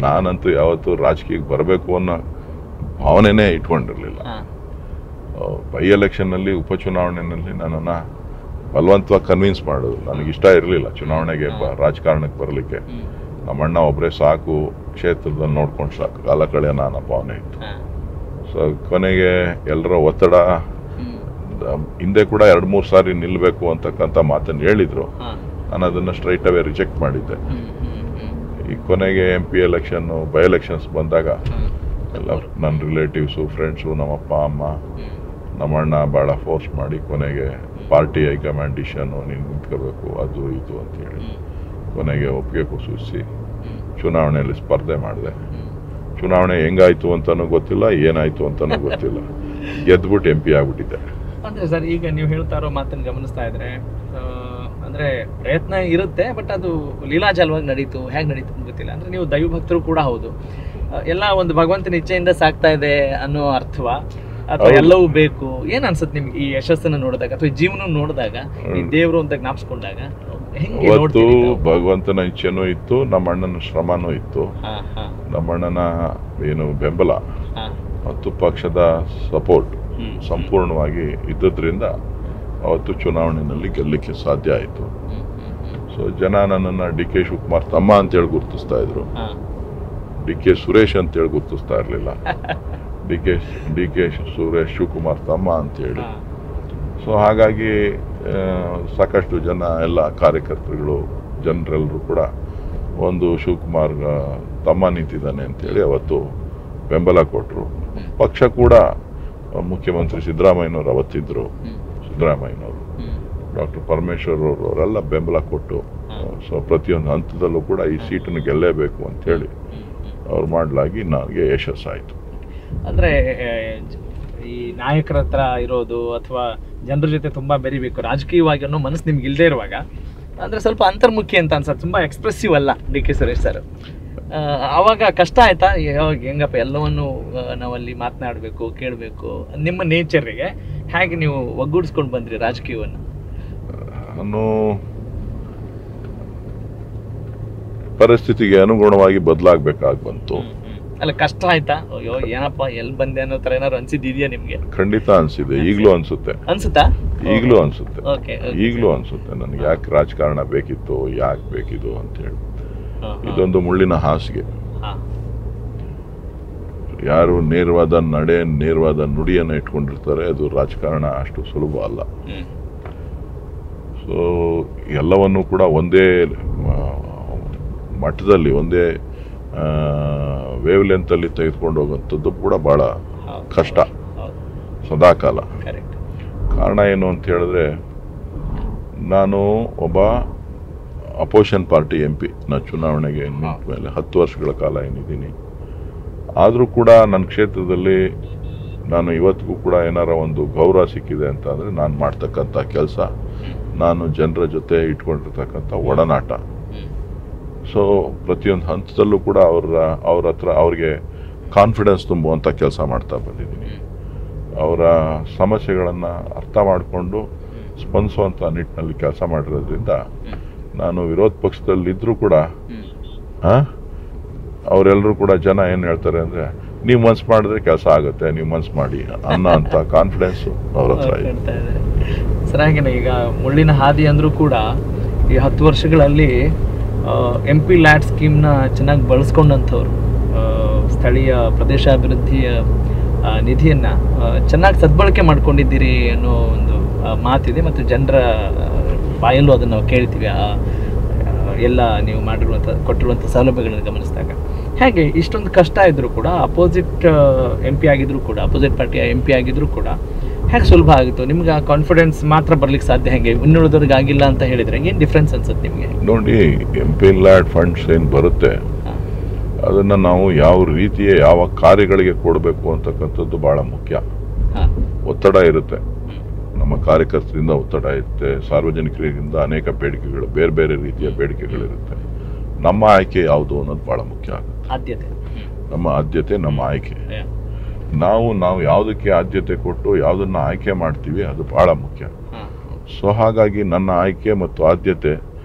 ನಾನಂತೂ ಯಾವತ್ತೂ ರಾಜಕೀಯಕ್ಕೆ ಬರಬೇಕು ಅನ್ನೋ ಭಾವನೆನೇ ಇಟ್ಕೊಂಡಿರ್ಲಿಲ್ಲ. ಬೈ ಎಲೆಕ್ಷನ್ನಲ್ಲಿ, ಉಪಚುನಾವಣೆಯಲ್ಲಿ ನನ್ನನ್ನು ಬಲವಂತವಾಗಿ ಕನ್ವಿನ್ಸ್ ಮಾಡೋದು ನನಗಿಷ್ಟ ಇರಲಿಲ್ಲ. ಚುನಾವಣೆಗೆ ರಾಜಕಾರಣಕ್ಕೆ ಬರಲಿಕ್ಕೆ ನಮ್ಮಣ್ಣ ಒಬ್ಬರೇ ಸಾಕು, ಕ್ಷೇತ್ರದಲ್ಲಿ ನೋಡ್ಕೊಂಡು ಸಾಕು, ಕಾಲ ಕಳೆಯೋಣ ಅನ್ನೋ ಭಾವನೆ ಇತ್ತು. ಸೊ ಕೊನೆಗೆ ಎಲ್ಲರ ಒತ್ತಡ, ಹಿಂದೆ ಕೂಡ 2-3 ಸಾರಿ ನಿಲ್ಲಬೇಕು ಅಂತಕ್ಕಂಥ ಮಾತನ್ನು ಹೇಳಿದ್ರು. ನಾನು ಅದನ್ನು ಸ್ಟ್ರೈಟ್ ಅವೇ ರಿಜೆಕ್ಟ್ ಮಾಡಿದ್ದೆ. ಈ ಕೊನೆಗೆ MP ಎಲೆಕ್ಷನ್ನು, ಬೈ ಎಲೆಕ್ಷನ್ಸ್ ಬಂದಾಗ ಎಲ್ಲ ನನ್ನ ರಿಲೇಟಿವ್ಸು, ಫ್ರೆಂಡ್ಸು, ನಮ್ಮಪ್ಪ ಅಮ್ಮ, ನಮ್ಮಣ್ಣ ಭಾಳ ಫೋರ್ಸ್ ಮಾಡಿ ಕೊನೆಗೆ ಪಾರ್ಟಿ ಹೈಕಮಾಂಡ್ ಡಿಸಿಷನ್ನು ನೀನು ನಿಂತ್ಕೋಬೇಕು ಅದು ಇದು ಅಂತೇಳಿ ಕೊನೆಗೆ ಒಪ್ಪಿಗೆ ಸೂಚಿಸಿ ಚುನಾವಣೆಯಲ್ಲಿ ಸ್ಪರ್ಧೆ ಮಾಡಿದೆ. ಚುನಾವಣೆ ಹೆಂಗಾಯ್ತು ಅಂತಲೂ ಗೊತ್ತಿಲ್ಲ, ಏನಾಯ್ತು ಅಂತಲೂ ಗೊತ್ತಿಲ್ಲ, ಗೆದ್ಬಿಟ್ಟು MP ಆಗ್ಬಿಟ್ಟಿದ್ದೆ. ಅಂದರೆ ಸರ್, ಈಗ ನೀವು ಹೇಳ್ತಾ ಇರೋ ಮಾತನ್ನು ಗಮನಿಸ್ತಾ ಇದ್ರೆ ಅಂದರೆ ಪ್ರಯತ್ನ ಇರುತ್ತೆ, ಬಟ್ ಅದು ಲೀಲಾಜಾಲವಾಗಿ ನಡೀತು, ಹೇಗೆ ನಡೀತು ಅಂತ ಗೊತ್ತಿಲ್ಲ. ಅಂದರೆ ನೀವು ದೈವಭಕ್ತರು ಕೂಡ ಹೌದು, ಎಲ್ಲ ಒಂದು ಭಗವಂತನ ಇಚ್ಛೆಯಿಂದ ಸಾಕ್ತಾ ಇದೆ ಅನ್ನೋ ಅರ್ಥವಾ, ಅಥವಾ ಎಲ್ಲವೂ ಬೇಕು? ಏನ್ ಅನ್ಸುತ್ತೆ ನಿಮ್ಗೆ ಈ ಯಶಸ್ಸನ್ನು ನೋಡಿದಾಗ, ಅಥವಾ ಜೀವನ ನೋಡಿದಾಗ, ಈ ದೇವರು ಅಂತ ಜ್ಞಾಪಿಸ್ಕೊಂಡಾಗ? ಇವತ್ತು ಭಗವಂತನ ಇಚ್ಛೆನೂ ಇತ್ತು, ನಮ್ಮ ಅಣ್ಣನ ಶ್ರಮನೂ ಇತ್ತು, ನಮ್ಮಣ್ಣನ ಏನು ಬೆಂಬಲ ಮತ್ತು ಪಕ್ಷದ ಸಪೋರ್ಟ್ ಸಂಪೂರ್ಣವಾಗಿ ಇದ್ದದ್ರಿಂದ ಅವತ್ತು ಚುನಾವಣೆಯಲ್ಲಿ ಗೆಲ್ಲಲಿಕ್ಕೆ ಸಾಧ್ಯ ಆಯಿತು. ಸೊ ಜನ ನನ್ನನ್ನು DK ಶಿವಕುಮಾರ್ ತಮ್ಮ ಅಂತೇಳಿ ಗುರುತಿಸ್ತಾ ಇದ್ರು, DK ಸುರೇಶ್ ಅಂತೇಳಿ ಗುರುತಿಸ್ತಾ ಇರಲಿಲ್ಲ. DK ಸುರೇಶ್ ಶಿವಕುಮಾರ್ ತಮ್ಮ ಅಂತೇಳಿ. ಸೊ ಹಾಗಾಗಿ ಸಾಕಷ್ಟು ಜನ, ಎಲ್ಲ ಕಾರ್ಯಕರ್ತರುಗಳು, ಜನರೆಲ್ಲರೂ ಕೂಡ ಒಂದು ಶಿವಕುಮಾರ್ ತಮ್ಮ ನಿಂತಿದ್ದಾನೆ ಅಂತೇಳಿ ಅವತ್ತು ಬೆಂಬಲ ಕೊಟ್ಟರು. ಪಕ್ಷ ಕೂಡ ಮುಖ್ಯಮಂತ್ರಿ ಸಿದ್ದರಾಮಯ್ಯನವರು ಅವತ್ತಿದ್ದರು, ಸಿದ್ದರಾಮಯ್ಯನವರು, ಡಾಕ್ಟರ್ ಪರಮೇಶ್ವರ್ ಅವರೆಲ್ಲ ಬೆಂಬಲ ಕೊಟ್ಟು, ಸೊ ಪ್ರತಿಯೊಂದು ಹಂತದಲ್ಲೂ ಕೂಡ ಈ ಸೀಟನ್ನು ಗೆಲ್ಲೇಬೇಕು ಅಂತೇಳಿ ಅವ್ರು ಮಾಡಲಾಗಿ ನನಗೆ ಯಶಸ್ಸಾಯಿತು. ಅಂದರೆ ಈ ನಾಯಕರ ಹತ್ರ ಇರೋದು ಅಥವಾ ಜನರ ಜೊತೆ ತುಂಬ ಬೆರಿಬೇಕು ರಾಜಕೀಯವಾಗಿ ಅನ್ನೋ ಮನಸ್ಸು ನಿಮ್ಗೆ ಇಲ್ಲದೆ ಇರುವಾಗ, ಅಂದರೆ ಸ್ವಲ್ಪ ಅಂತರ್ಮುಖಿ ಅಂತ ಅನ್ಸತ್ತೆ, ತುಂಬ ಎಕ್ಸ್ಪ್ರೆಸಿವ್ ಅಲ್ಲ DK ಸುರೇಶ್ ಸರ್. ಆವಾಗ ಕಷ್ಟ ಆಯ್ತಾ? ಹೆಂಗಪ್ಪ ಎಲ್ಲವನ್ನು ನಾವಲ್ಲಿ ಮಾತನಾಡಬೇಕು, ಕೇಳಬೇಕು, ನಿಮ್ಮ ನೇಚರಿಗೆ ಹೇಗೆ ನೀವು ಒಗ್ಗೂಡಿಸ್ಕೊಂಡು ಬಂದ್ರಿ ರಾಜಕೀಯವನ್ನು? ನಾನು ಪರಿಸ್ಥಿತಿಗೆ ಅನುಗುಣವಾಗಿ ಬದಲಾಗಬೇಕಾಗಿ ಬಂತು. ಅಲ್ಲ, ಕಷ್ಟ ಆಯ್ತಾ? ಅಯ್ಯೋ ಏನಪ್ಪ ಎಲ್ಲಿ ಬಂದೆ ಅನ್ನೋ ತರ ಏನಾದ್ರು ಅನ್ಸಿದ್ಯಾ ನಿಮ್ಗೆ? ಖಂಡಿತ ಅನ್ಸಿದೆ, ಈಗಲೂ ಅನ್ಸುತ್ತೆ. ಅನ್ಸುತ್ತಾ? ಈಗಲೂ ಅನ್ಸುತ್ತೆ, ಈಗಲೂ ಅನ್ಸುತ್ತೆ ನನಗೆ ಯಾಕೆ ರಾಜಕಾರಣ ಬೇಕಿತ್ತು, ಯಾಕೆ ಬೇಕಿದು ಅಂತ ಹೇಳಿ. ಇದೊಂದು ಮುಳ್ಳಿನ ಹಾಸಿಗೆ. ಯಾರು ನೇರವಾದ ನಡೆ, ನೇರವಾದ ನುಡಿಯನ್ನು ಇಟ್ಕೊಂಡಿರ್ತಾರೆ, ಅದು ರಾಜಕಾರಣ ಅಷ್ಟು ಸುಲಭ ಅಲ್ಲ. ಸೊ ಎಲ್ಲವನ್ನೂ ಕೂಡ ಒಂದೇ ಮಟ್ಟದಲ್ಲಿ, ಒಂದೇ ವೇವ್ ಲೆಂತಲ್ಲಿ ತೆಗೆದುಕೊಂಡು ಹೋಗುವಂಥದ್ದು ಕೂಡ ಬಹಳ ಕಷ್ಟ ಸದಾಕಾಲ. ಕಾರಣ ಏನು ಅಂತ ಹೇಳಿದ್ರೆ, ನಾನು ಒಬ್ಬ ಅಪೋಸಿಷನ್ ಪಾರ್ಟಿ MP, ನಾನು ಚುನಾವಣೆಗೆ ನಿಂತ ಮೇಲೆ 10 ವರ್ಷಗಳ ಕಾಲ ಏನಿದ್ದೀನಿ. ಆದರೂ ಕೂಡ ನನ್ನ ಕ್ಷೇತ್ರದಲ್ಲಿ ನಾನು ಇವತ್ತಿಗೂ ಕೂಡ ಏನಾರ ಒಂದು ಗೌರವ ಸಿಕ್ಕಿದೆ ಅಂತ ಅಂದರೆ ನಾನು ಮಾಡ್ತಕ್ಕಂಥ ಕೆಲಸ, ನಾನು ಜನರ ಜೊತೆ ಇಟ್ಕೊಂಡಿರ್ತಕ್ಕಂಥ ಒಡನಾಟ. ಸೊ ಪ್ರತಿಯೊಂದು ಹಂತದಲ್ಲೂ ಕೂಡ ಅವ್ರ ಹತ್ರ ಅವ್ರಿಗೆ ಕಾನ್ಫಿಡೆನ್ಸ್ ತುಂಬುವಂಥ ಕೆಲಸ ಮಾಡ್ತಾ ಬಂದಿದ್ದೀನಿ. ಅವರ ಸಮಸ್ಯೆಗಳನ್ನು ಅರ್ಥ ಮಾಡಿಕೊಂಡು ಸ್ಪಂದಿಸುವಂಥ ನಿಟ್ಟಿನಲ್ಲಿ ಕೆಲಸ ಮಾಡಿರೋದ್ರಿಂದ ನಾನು ವಿರೋಧ ಪಕ್ಷದಲ್ಲಿದ್ದರೂ ಕೂಡ ಅವರೆಲ್ಲರೂ ಕೂಡ ಜನ ಏನು ಹೇಳ್ತಾರೆ ಅಂದರೆ ನೀವು ಮನ್ಸು ಮಾಡಿದ್ರೆ ಕೆಲಸ ಆಗುತ್ತೆ, ನೀವು ಮನ್ಸು ಮಾಡಿ ಅನ್ನೋ ಅಂತ ಕಾನ್ಫಿಡೆನ್ಸು ಅವ್ರ ಹತ್ರ ಇದೆ. ಸರ್ ಹಾಗೇನೆ ಈಗ ಮುಳ್ಳಿನ ಹಾದಿ ಅಂದರೂ ಕೂಡ ಈ 10 ವರ್ಷಗಳಲ್ಲಿ MP ಲ್ಯಾಡ್ ಸ್ಕೀಮ್ನ ಚೆನ್ನಾಗಿ ಬಳಸ್ಕೊಂಡಂಥವ್ರು, ಸ್ಥಳೀಯ ಪ್ರದೇಶಾಭಿವೃದ್ಧಿಯ ನಿಧಿಯನ್ನು ಚೆನ್ನಾಗಿ ಸದ್ಬಳಕೆ ಮಾಡ್ಕೊಂಡಿದ್ದೀರಿ ಅನ್ನೋ ಒಂದು ಮಾತಿದೆ ಮತ್ತು ಜನರ ಬಾಯಲ್ಲೂ ಅದನ್ನು ನಾವು ಕೇಳ್ತೀವಿ. ಎಲ್ಲ ನೀವು ಕೊಟ್ಟಿರುವಂಥ ಸೌಲಭ್ಯಗಳನ್ನು ಗಮನಿಸಿದಾಗ ಹೇಗೆ ಇಷ್ಟೊಂದು ಕಷ್ಟ ಇದ್ದರೂ ಕೂಡ ಅಪೋಸಿಟ್ MP ಆಗಿದ್ರು ಕೂಡ, ಅಪೋಸಿಟ್ ಪಾರ್ಟಿಯ MP ಆಗಿದ್ರು ಕೂಡ ಹೇಗೆ ಸುಲಭ ಆಗಿತ್ತು ನಿಮ್ಗೆ? ಆ ಕಾನ್ಫಿಡೆನ್ಸ್ ಮಾತ್ರ ಬರ್ಲಿಕ್ಕೆ ಸಾಧ್ಯ ಹೇಗೆ, ಇನ್ನುಳಿದವ್ರಿಗೆ ಆಗಿಲ್ಲ ಅಂತ ಹೇಳಿದ್ರೆ ಏನು ಡಿಫ್ರೆನ್ಸ್ ಅನ್ಸುತ್ತೆ ನಿಮಗೆ? ನೋಡಿ, MP ಲ್ಯಾಡ್ ಫಂಡ್ಸ್ ಏನು ಬರುತ್ತೆ ಅದನ್ನು ನಾವು ಯಾವ ರೀತಿಯ ಯಾವ ಕಾರ್ಯಗಳಿಗೆ ಕೊಡಬೇಕು ಅಂತಕ್ಕಂಥದ್ದು ಭಾಳ ಮುಖ್ಯ. ಒತ್ತಡ ಇರುತ್ತೆ, ನಮ್ಮ ಕಾರ್ಯಕರ್ತರಿಂದ ಒತ್ತಡ ಇರುತ್ತೆ, ಸಾರ್ವಜನಿಕರಿಂದ ಅನೇಕ ಬೇಡಿಕೆಗಳು, ಬೇರೆ ಬೇರೆ ರೀತಿಯ ಬೇಡಿಕೆಗಳಿರುತ್ತೆ. ನಮ್ಮ ಆಯ್ಕೆ ಯಾವುದು ಅನ್ನೋದು ಭಾಳ ಮುಖ್ಯ ಆಗುತ್ತೆ. ನಮ್ಮ ಆದ್ಯತೆ, ನಮ್ಮ ಆಯ್ಕೆ, ನಾವು ಯಾವುದಕ್ಕೆ ಆದ್ಯತೆ ಕೊಟ್ಟು ಯಾವುದನ್ನು ಆಯ್ಕೆ ಮಾಡ್ತೀವಿ ಅದು ಭಾಳ ಮುಖ್ಯ. ಸೊ ಹಾಗಾಗಿ ನನ್ನ ಆಯ್ಕೆ ಮತ್ತು ಆದ್ಯತೆ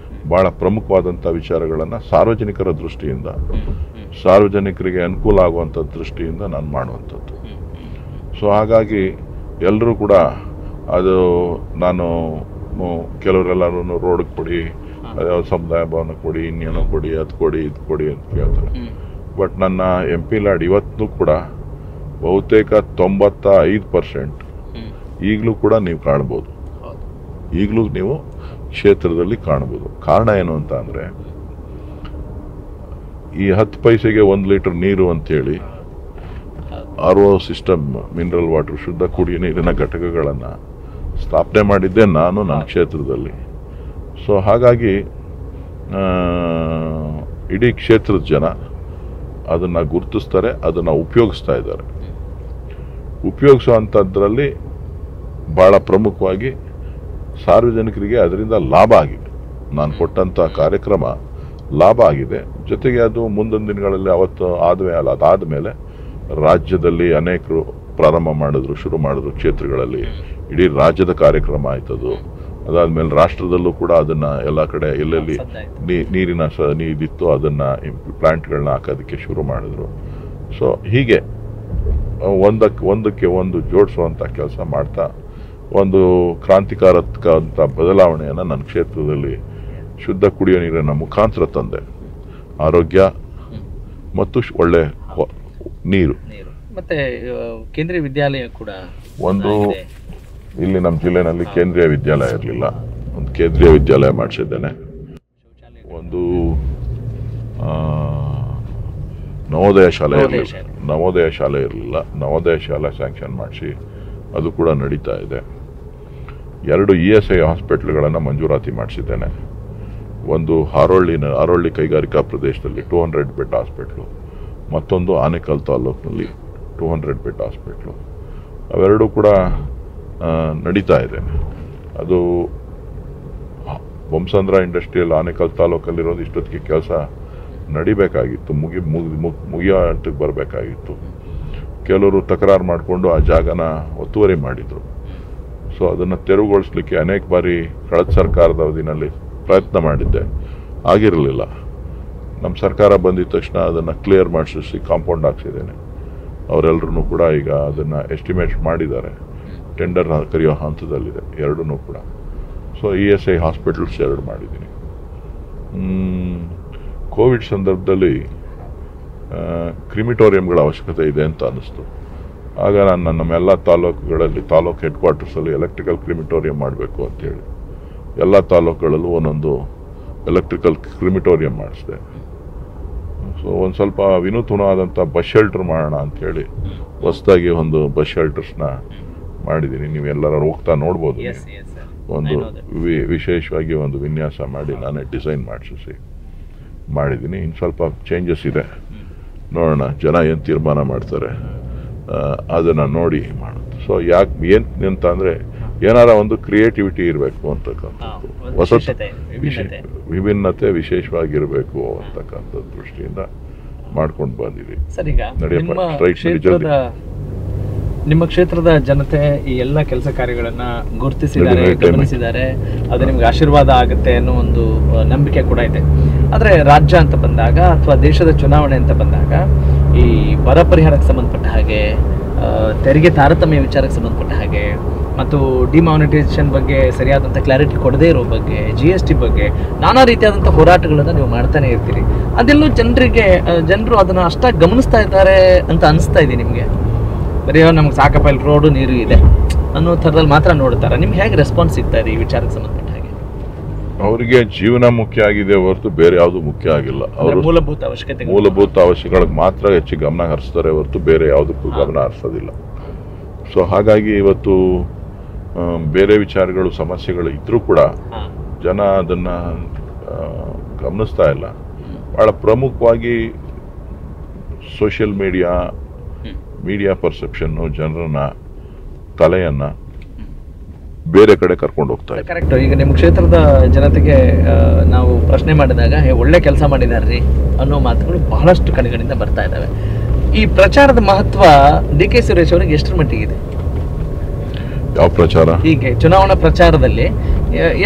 ಭಾಳ ಪ್ರಮುಖವಾದಂಥ ವಿಚಾರಗಳನ್ನು ಸಾರ್ವಜನಿಕರ ದೃಷ್ಟಿಯಿಂದ, ಸಾರ್ವಜನಿಕರಿಗೆ ಅನುಕೂಲ ಆಗುವಂಥ ದೃಷ್ಟಿಯಿಂದ ನಾನು ಮಾಡುವಂಥದ್ದು. ಸೊ ಹಾಗಾಗಿ ಎಲ್ಲರೂ ಕೂಡ ಅದು ನಾನು ಕೆಲವರೆಲ್ಲರೂ ರೋಡ್ಗೆ ಕೊಡಿ, ಅದ್ಯಾವ ಸಮುದಾಯ ಭವನ ಕೊಡಿ, ಇನ್ನೇನೋ ಕೊಡಿ, ಅದು ಕೊಡಿ, ಇದು ಕೊಡಿ ಅಂತ ಕೇಳ್ತಾರೆ. ಬಟ್ ನನ್ನ MP ಲ್ಯಾಡ್ ಇವತ್ತು ಕೂಡ ಬಹುತೇಕ 95% ಈಗಲೂ ಕೂಡ ನೀವು ಕಾಣ್ಬೋದು, ಈಗಲೂ ನೀವು ಕ್ಷೇತ್ರದಲ್ಲಿ ಕಾಣ್ಬೋದು. ಕಾರಣ ಏನು ಅಂತ ಅಂದರೆ ಈ 10 ಪೈಸೆಗೆ 1 ಲೀಟರ್ ನೀರು ಅಂತೇಳಿ RO ಸಿಸ್ಟಮ್, ಮಿನರಲ್ ವಾಟರ್, ಶುದ್ಧ ಕುಡಿಯುವ ನೀರಿನ ಘಟಕಗಳನ್ನು ಸ್ಥಾಪನೆ ಮಾಡಿದ್ದೆ ನಾನು ನನ್ನ ಕ್ಷೇತ್ರದಲ್ಲಿ. ಸೊ ಹಾಗಾಗಿ ಇಡೀ ಕ್ಷೇತ್ರದ ಜನ ಅದನ್ನು ಗುರುತಿಸ್ತಾರೆ, ಅದನ್ನು ಉಪಯೋಗಿಸ್ತಾ ಇದ್ದಾರೆ. ಉಪಯೋಗಿಸೋ ಅಂಥದ್ರಲ್ಲಿ ಭಾಳ ಪ್ರಮುಖವಾಗಿ ಸಾರ್ವಜನಿಕರಿಗೆ ಅದರಿಂದ ಲಾಭ ಆಗಿದೆ. ನಾನು ಕೊಟ್ಟಂಥ ಕಾರ್ಯಕ್ರಮ ಲಾಭ ಆಗಿದೆ. ಜೊತೆಗೆ ಅದು ಮುಂದಿನ ದಿನಗಳಲ್ಲಿ ಅದಾದ ಮೇಲೆ ರಾಜ್ಯದಲ್ಲಿ ಅನೇಕರು ಪ್ರಾರಂಭ ಮಾಡಿದ್ರು, ಶುರು ಮಾಡಿದ್ರು ಕ್ಷೇತ್ರಗಳಲ್ಲಿ. ಇಡೀ ರಾಜ್ಯದ ಕಾರ್ಯಕ್ರಮ ಆಯ್ತದು. ಅದಾದಮೇಲೆ ರಾಷ್ಟ್ರದಲ್ಲೂ ಕೂಡ ಅದನ್ನು ಎಲ್ಲ ಕಡೆ ಎಲ್ಲೆಲ್ಲಿ ನೀರಿದಿತ್ತು ಅದನ್ನು ಪ್ಲಾಂಟ್ಗಳನ್ನ ಹಾಕೋದಕ್ಕೆ ಶುರು ಮಾಡಿದ್ರು. ಸೊ ಹೀಗೆ ಒಂದಕ್ಕೆ ಒಂದು ಜೋಡಿಸುವಂಥ ಕೆಲಸ ಮಾಡ್ತಾ ಒಂದು ಕ್ರಾಂತಿಕಾರಕ ಬದಲಾವಣೆಯನ್ನು ನನ್ನ ಕ್ಷೇತ್ರದಲ್ಲಿ ಶುದ್ಧ ಕುಡಿಯೋ ನೀರಿನ ಮುಖಾಂತರ ತಂದೆ. ಆರೋಗ್ಯ ಮತ್ತು ಒಳ್ಳೆ ನೀರು. ಮತ್ತೆ ಕೇಂದ್ರೀಯ ವಿದ್ಯಾಲಯ ಕೂಡ ಒಂದು ಇಲ್ಲಿ ನಮ್ಮ ಜಿಲ್ಲೆನಲ್ಲಿ ಕೇಂದ್ರೀಯ ವಿದ್ಯಾಲಯ ಇರಲಿಲ್ಲ, ಒಂದು ಕೇಂದ್ರೀಯ ವಿದ್ಯಾಲಯ ಮಾಡಿಸಿದ್ದೇನೆ. ಒಂದು ನವೋದಯ ಶಾಲೆ ಇರಲಿಲ್ಲ, ನವೋದಯ ಶಾಲೆ ಸ್ಯಾಂಕ್ಷನ್ ಮಾಡಿಸಿ ಅದು ಕೂಡ ನಡೀತಾ ಇದೆ. 2 ESI ಹಾಸ್ಪಿಟ್ಲ್ಗಳನ್ನು ಮಂಜೂರಾತಿ ಮಾಡಿಸಿದ್ದೇನೆ. ಒಂದು ಹಾರೋಳ್ಳಿ ಕೈಗಾರಿಕಾ ಪ್ರದೇಶದಲ್ಲಿ 200 ಬೆಡ್ ಹಾಸ್ಪಿಟ್ಲು, ಮತ್ತೊಂದು ಆನೇಕಲ್ ತಾಲೂಕಿನಲ್ಲಿ 200 ಬೆಡ್ ಹಾಸ್ಪಿಟ್ಲು. ಅವೆರಡೂ ಕೂಡ ನಡೀತಾ ಇದೆ. ಅದು ಬೊಮ್ಮಸಂದ್ರ ಇಂಡಸ್ಟ್ರಿಯಲ್ ಆನೇಕಲ್ ತಾಲೂಕಲ್ಲಿರೋದು ಇಷ್ಟೊತ್ತಿಗೆ ಕೆಲಸ ನಡಿಬೇಕಾಗಿತ್ತು, ಮುಗಿಯೋ ಹಂತಕ್ಕೆ ಬರಬೇಕಾಗಿತ್ತು. ಕೆಲವರು ತಕರಾರು ಮಾಡಿಕೊಂಡು ಆ ಜಾಗನ ಒತ್ತುವರಿ ಮಾಡಿದರು. ಸೊ ಅದನ್ನು ತೆರವುಗೊಳಿಸ್ಲಿಕ್ಕೆ ಅನೇಕ ಬಾರಿ ಕಳೆದ ಸರ್ಕಾರದ ಅವಧಿನಲ್ಲಿ ಪ್ರಯತ್ನ ಮಾಡಿದ್ದೆ, ಆಗಿರಲಿಲ್ಲ. ನಮ್ಮ ಸರ್ಕಾರ ಬಂದಿದ ತಕ್ಷಣ ಅದನ್ನು ಕ್ಲಿಯರ್ ಮಾಡಿಸಿ ಕಾಂಪೌಂಡ್ ಹಾಕ್ಸಿದ್ದೇನೆ. ಅವರೆಲ್ಲರೂ ಕೂಡ ಈಗ ಅದನ್ನು ಎಸ್ಟಿಮೇಟ್ ಮಾಡಿದ್ದಾರೆ, ಟೆಂಡರ್ ಕರೆಯೋ ಹಂತದಲ್ಲಿದೆ ಎರಡೂ ಕೂಡ. ಸೊ ESI ಹಾಸ್ಪಿಟಲ್ಸ್ 2 ಮಾಡಿದ್ದೀನಿ. ಕೋವಿಡ್ ಸಂದರ್ಭದಲ್ಲಿ ಕ್ರಿಮಿಟೋರಿಯಂಗಳ ಅವಶ್ಯಕತೆ ಇದೆ ಅಂತ ಅನ್ನಿಸ್ತು. ಆಗ ನಾನು ನಮ್ಮೆಲ್ಲ ತಾಲೂಕುಗಳಲ್ಲಿ, ತಾಲೂಕು ಹೆಡ್ ಕ್ವಾರ್ಟರ್ಸಲ್ಲಿ ಎಲೆಕ್ಟ್ರಿಕಲ್ ಕ್ರಿಮಿಟೋರಿಯಂ ಮಾಡಬೇಕು ಅಂತೇಳಿ ಎಲ್ಲ ತಾಲೂಕುಗಳಲ್ಲೂ ಒಂದೊಂದು ಎಲೆಕ್ಟ್ರಿಕಲ್ ಕ್ರಿಮಿಟೋರಿಯಂ ಮಾಡಿಸಿದೆ. ಸೊ ಒಂದು ಸ್ವಲ್ಪ ವಿನೂತನವಾದಂಥ ಬಸ್ ಶೆಲ್ಟರ್ ಮಾಡೋಣ ಅಂಥೇಳಿ ಹೊಸದಾಗಿ ಒಂದು ಬಸ್ ಶೆಲ್ಟರ್ಸ್ನ ಮಾಡಿದ್ದೀನಿ. ನೀವೆಲ್ಲರೂ ಹೋಗ್ತಾ ನೋಡ್ಬೋದು. ಒಂದು ವಿಶೇಷವಾಗಿ ಒಂದು ವಿನ್ಯಾಸ ಮಾಡಿ ನಾನೇ ಡಿಸೈನ್ ಮಾಡಿದ್ದೀನಿ. ಇನ್ನು ಸ್ವಲ್ಪ ಚೇಂಜಸ್ ಇದೆ, ನೋಡೋಣ ಜನ ಏನು ತೀರ್ಮಾನ ಮಾಡ್ತಾರೆ ಅದನ್ನು ನೋಡಿ ಮಾಡೋದು. ಸೊ ಏನು ಅಂತ ಅಂದರೆ ಏನಾರ ಒಂದು ಕ್ರಿಯೇಟಿವಿಟಿ ಇರಬೇಕು ಅಂತಕ್ಕಂಥದ್ದು, ಹೊಸ ವಿಭಿನ್ನತೆ ವಿಶೇಷವಾಗಿರಬೇಕು ಅಂತಕ್ಕಂಥ ದೃಷ್ಟಿಯಿಂದ ಮಾಡ್ಕೊಂಡು ಬಂದಿದ್ದೀವಿ. ನಿಮ್ಮ ಕ್ಷೇತ್ರದ ಜನತೆ ಈ ಎಲ್ಲ ಕೆಲಸ ಕಾರ್ಯಗಳನ್ನ ಗುರುತಿಸಿದ್ದಾರೆ, ಗಮನಿಸಿದ್ದಾರೆ. ಅದು ನಿಮ್ಗೆ ಆಶೀರ್ವಾದ ಆಗುತ್ತೆ ಅನ್ನೋ ಒಂದು ನಂಬಿಕೆ ಕೂಡ ಇದೆ. ಆದರೆ ರಾಜ್ಯ ಅಂತ ಬಂದಾಗ ಅಥವಾ ದೇಶದ ಚುನಾವಣೆ ಅಂತ ಬಂದಾಗ ಈ ಬರ ಪರಿಹಾರಕ್ಕೆ ಸಂಬಂಧಪಟ್ಟ ಹಾಗೆ, ತೆರಿಗೆ ತಾರತಮ್ಯ ವಿಚಾರಕ್ಕೆ ಸಂಬಂಧಪಟ್ಟ ಹಾಗೆ, ಮತ್ತು ಡಿಮಾನಿಟೈಸೇಷನ್ ಬಗ್ಗೆ ಸರಿಯಾದಂಥ ಕ್ಲಾರಿಟಿ ಕೊಡದೇ ಇರೋ ಬಗ್ಗೆ, GST ಬಗ್ಗೆ ನಾನಾ ರೀತಿಯಾದಂಥ ಹೋರಾಟಗಳನ್ನು ನೀವು ಮಾಡ್ತಾನೆ ಇರ್ತೀರಿ. ಅದೆಲ್ಲೂ ಜನರು ಅದನ್ನು ಅಷ್ಟಾಗಿ ಗಮನಿಸ್ತಾ ಇದ್ದಾರೆ ಅಂತ ಅನಿಸ್ತಾ ಇದೆ ನಿಮಗೆ? ಬರೀ ನಮ್ಗೆ ಸಾಕಪ್ಪ ಇಲ್ಲಿ ರೋಡು ನೀರು ಇದೆ ಅನ್ನೋ ಥರದಲ್ಲಿ ಮಾತ್ರ ನೋಡ್ತಾರೆ. ನಿಮ್ಗೆ ಹೇಗೆ ರೆಸ್ಪಾನ್ಸ್ ಸಿಗ್ತಾ ಇದೆ ಈ ವಿಚಾರಕ್ಕೆ ಸಂಬಂಧಪಟ್ಟ ಹಾಗೆ? ಅವರಿಗೆ ಜೀವನ ಮುಖ್ಯ ಆಗಿದೆ ಹೊರತು ಬೇರೆ ಯಾವುದು ಮುಖ್ಯ ಆಗಿಲ್ಲ. ಅವರು ಮೂಲಭೂತ ಅವಶ್ಯಕತೆಗಳಿಗೆ ಮಾತ್ರ ಹೆಚ್ಚು ಗಮನ ಹರಿಸ್ತಾರೆ ಹೊರತು ಬೇರೆ ಯಾವುದಕ್ಕೂ ಗಮನ ಹರಿಸೋದಿಲ್ಲ. ಸೊ ಹಾಗಾಗಿ ಇವತ್ತು ಬೇರೆ ವಿಚಾರಗಳು ಸಮಸ್ಯೆಗಳು ಇದ್ರೂ ಕೂಡ ಜನ ಅದನ್ನ ಗಮನಿಸ್ತಾ ಇಲ್ಲ. ಬಹಳ ಪ್ರಮುಖವಾಗಿ ಸೋಷಿಯಲ್ ಮೀಡಿಯಾ ಪರ್ಸೆಪ್ಷನ್ನು ಜನರನ್ನ ತಲೆಯನ್ನ ಬೇರೆ ಕಡೆ ಕರ್ಕೊಂಡು ಹೋಗ್ತಾ ಇದೆ. ಕರೆಕ್ಟ್. ಈಗ ನಿಮ್ಮ ಕ್ಷೇತ್ರದ ಜನತೆಗೆ ನಾವು ಪ್ರಶ್ನೆ ಮಾಡಿದಾಗ ಒಳ್ಳೆ ಕೆಲಸ ಮಾಡಿದಾರ್ರಿ ಅನ್ನೋ ಮಾತುಗಳು ಬಹಳಷ್ಟು ಕಡೆಗಳಿಂದ ಬರ್ತಾ ಇದ್ದಾವೆ. ಈ ಪ್ರಚಾರದ ಮಹತ್ವ DK ಸುರೇಶ್ ಅವರಿಗೆ ಎಷ್ಟರ ಮಟ್ಟಿಗೆ ಇದೆ? ಯಾವ ಪ್ರಚಾರ? ಹೀಗೆ ಚುನಾವಣಾ ಪ್ರಚಾರದಲ್ಲಿ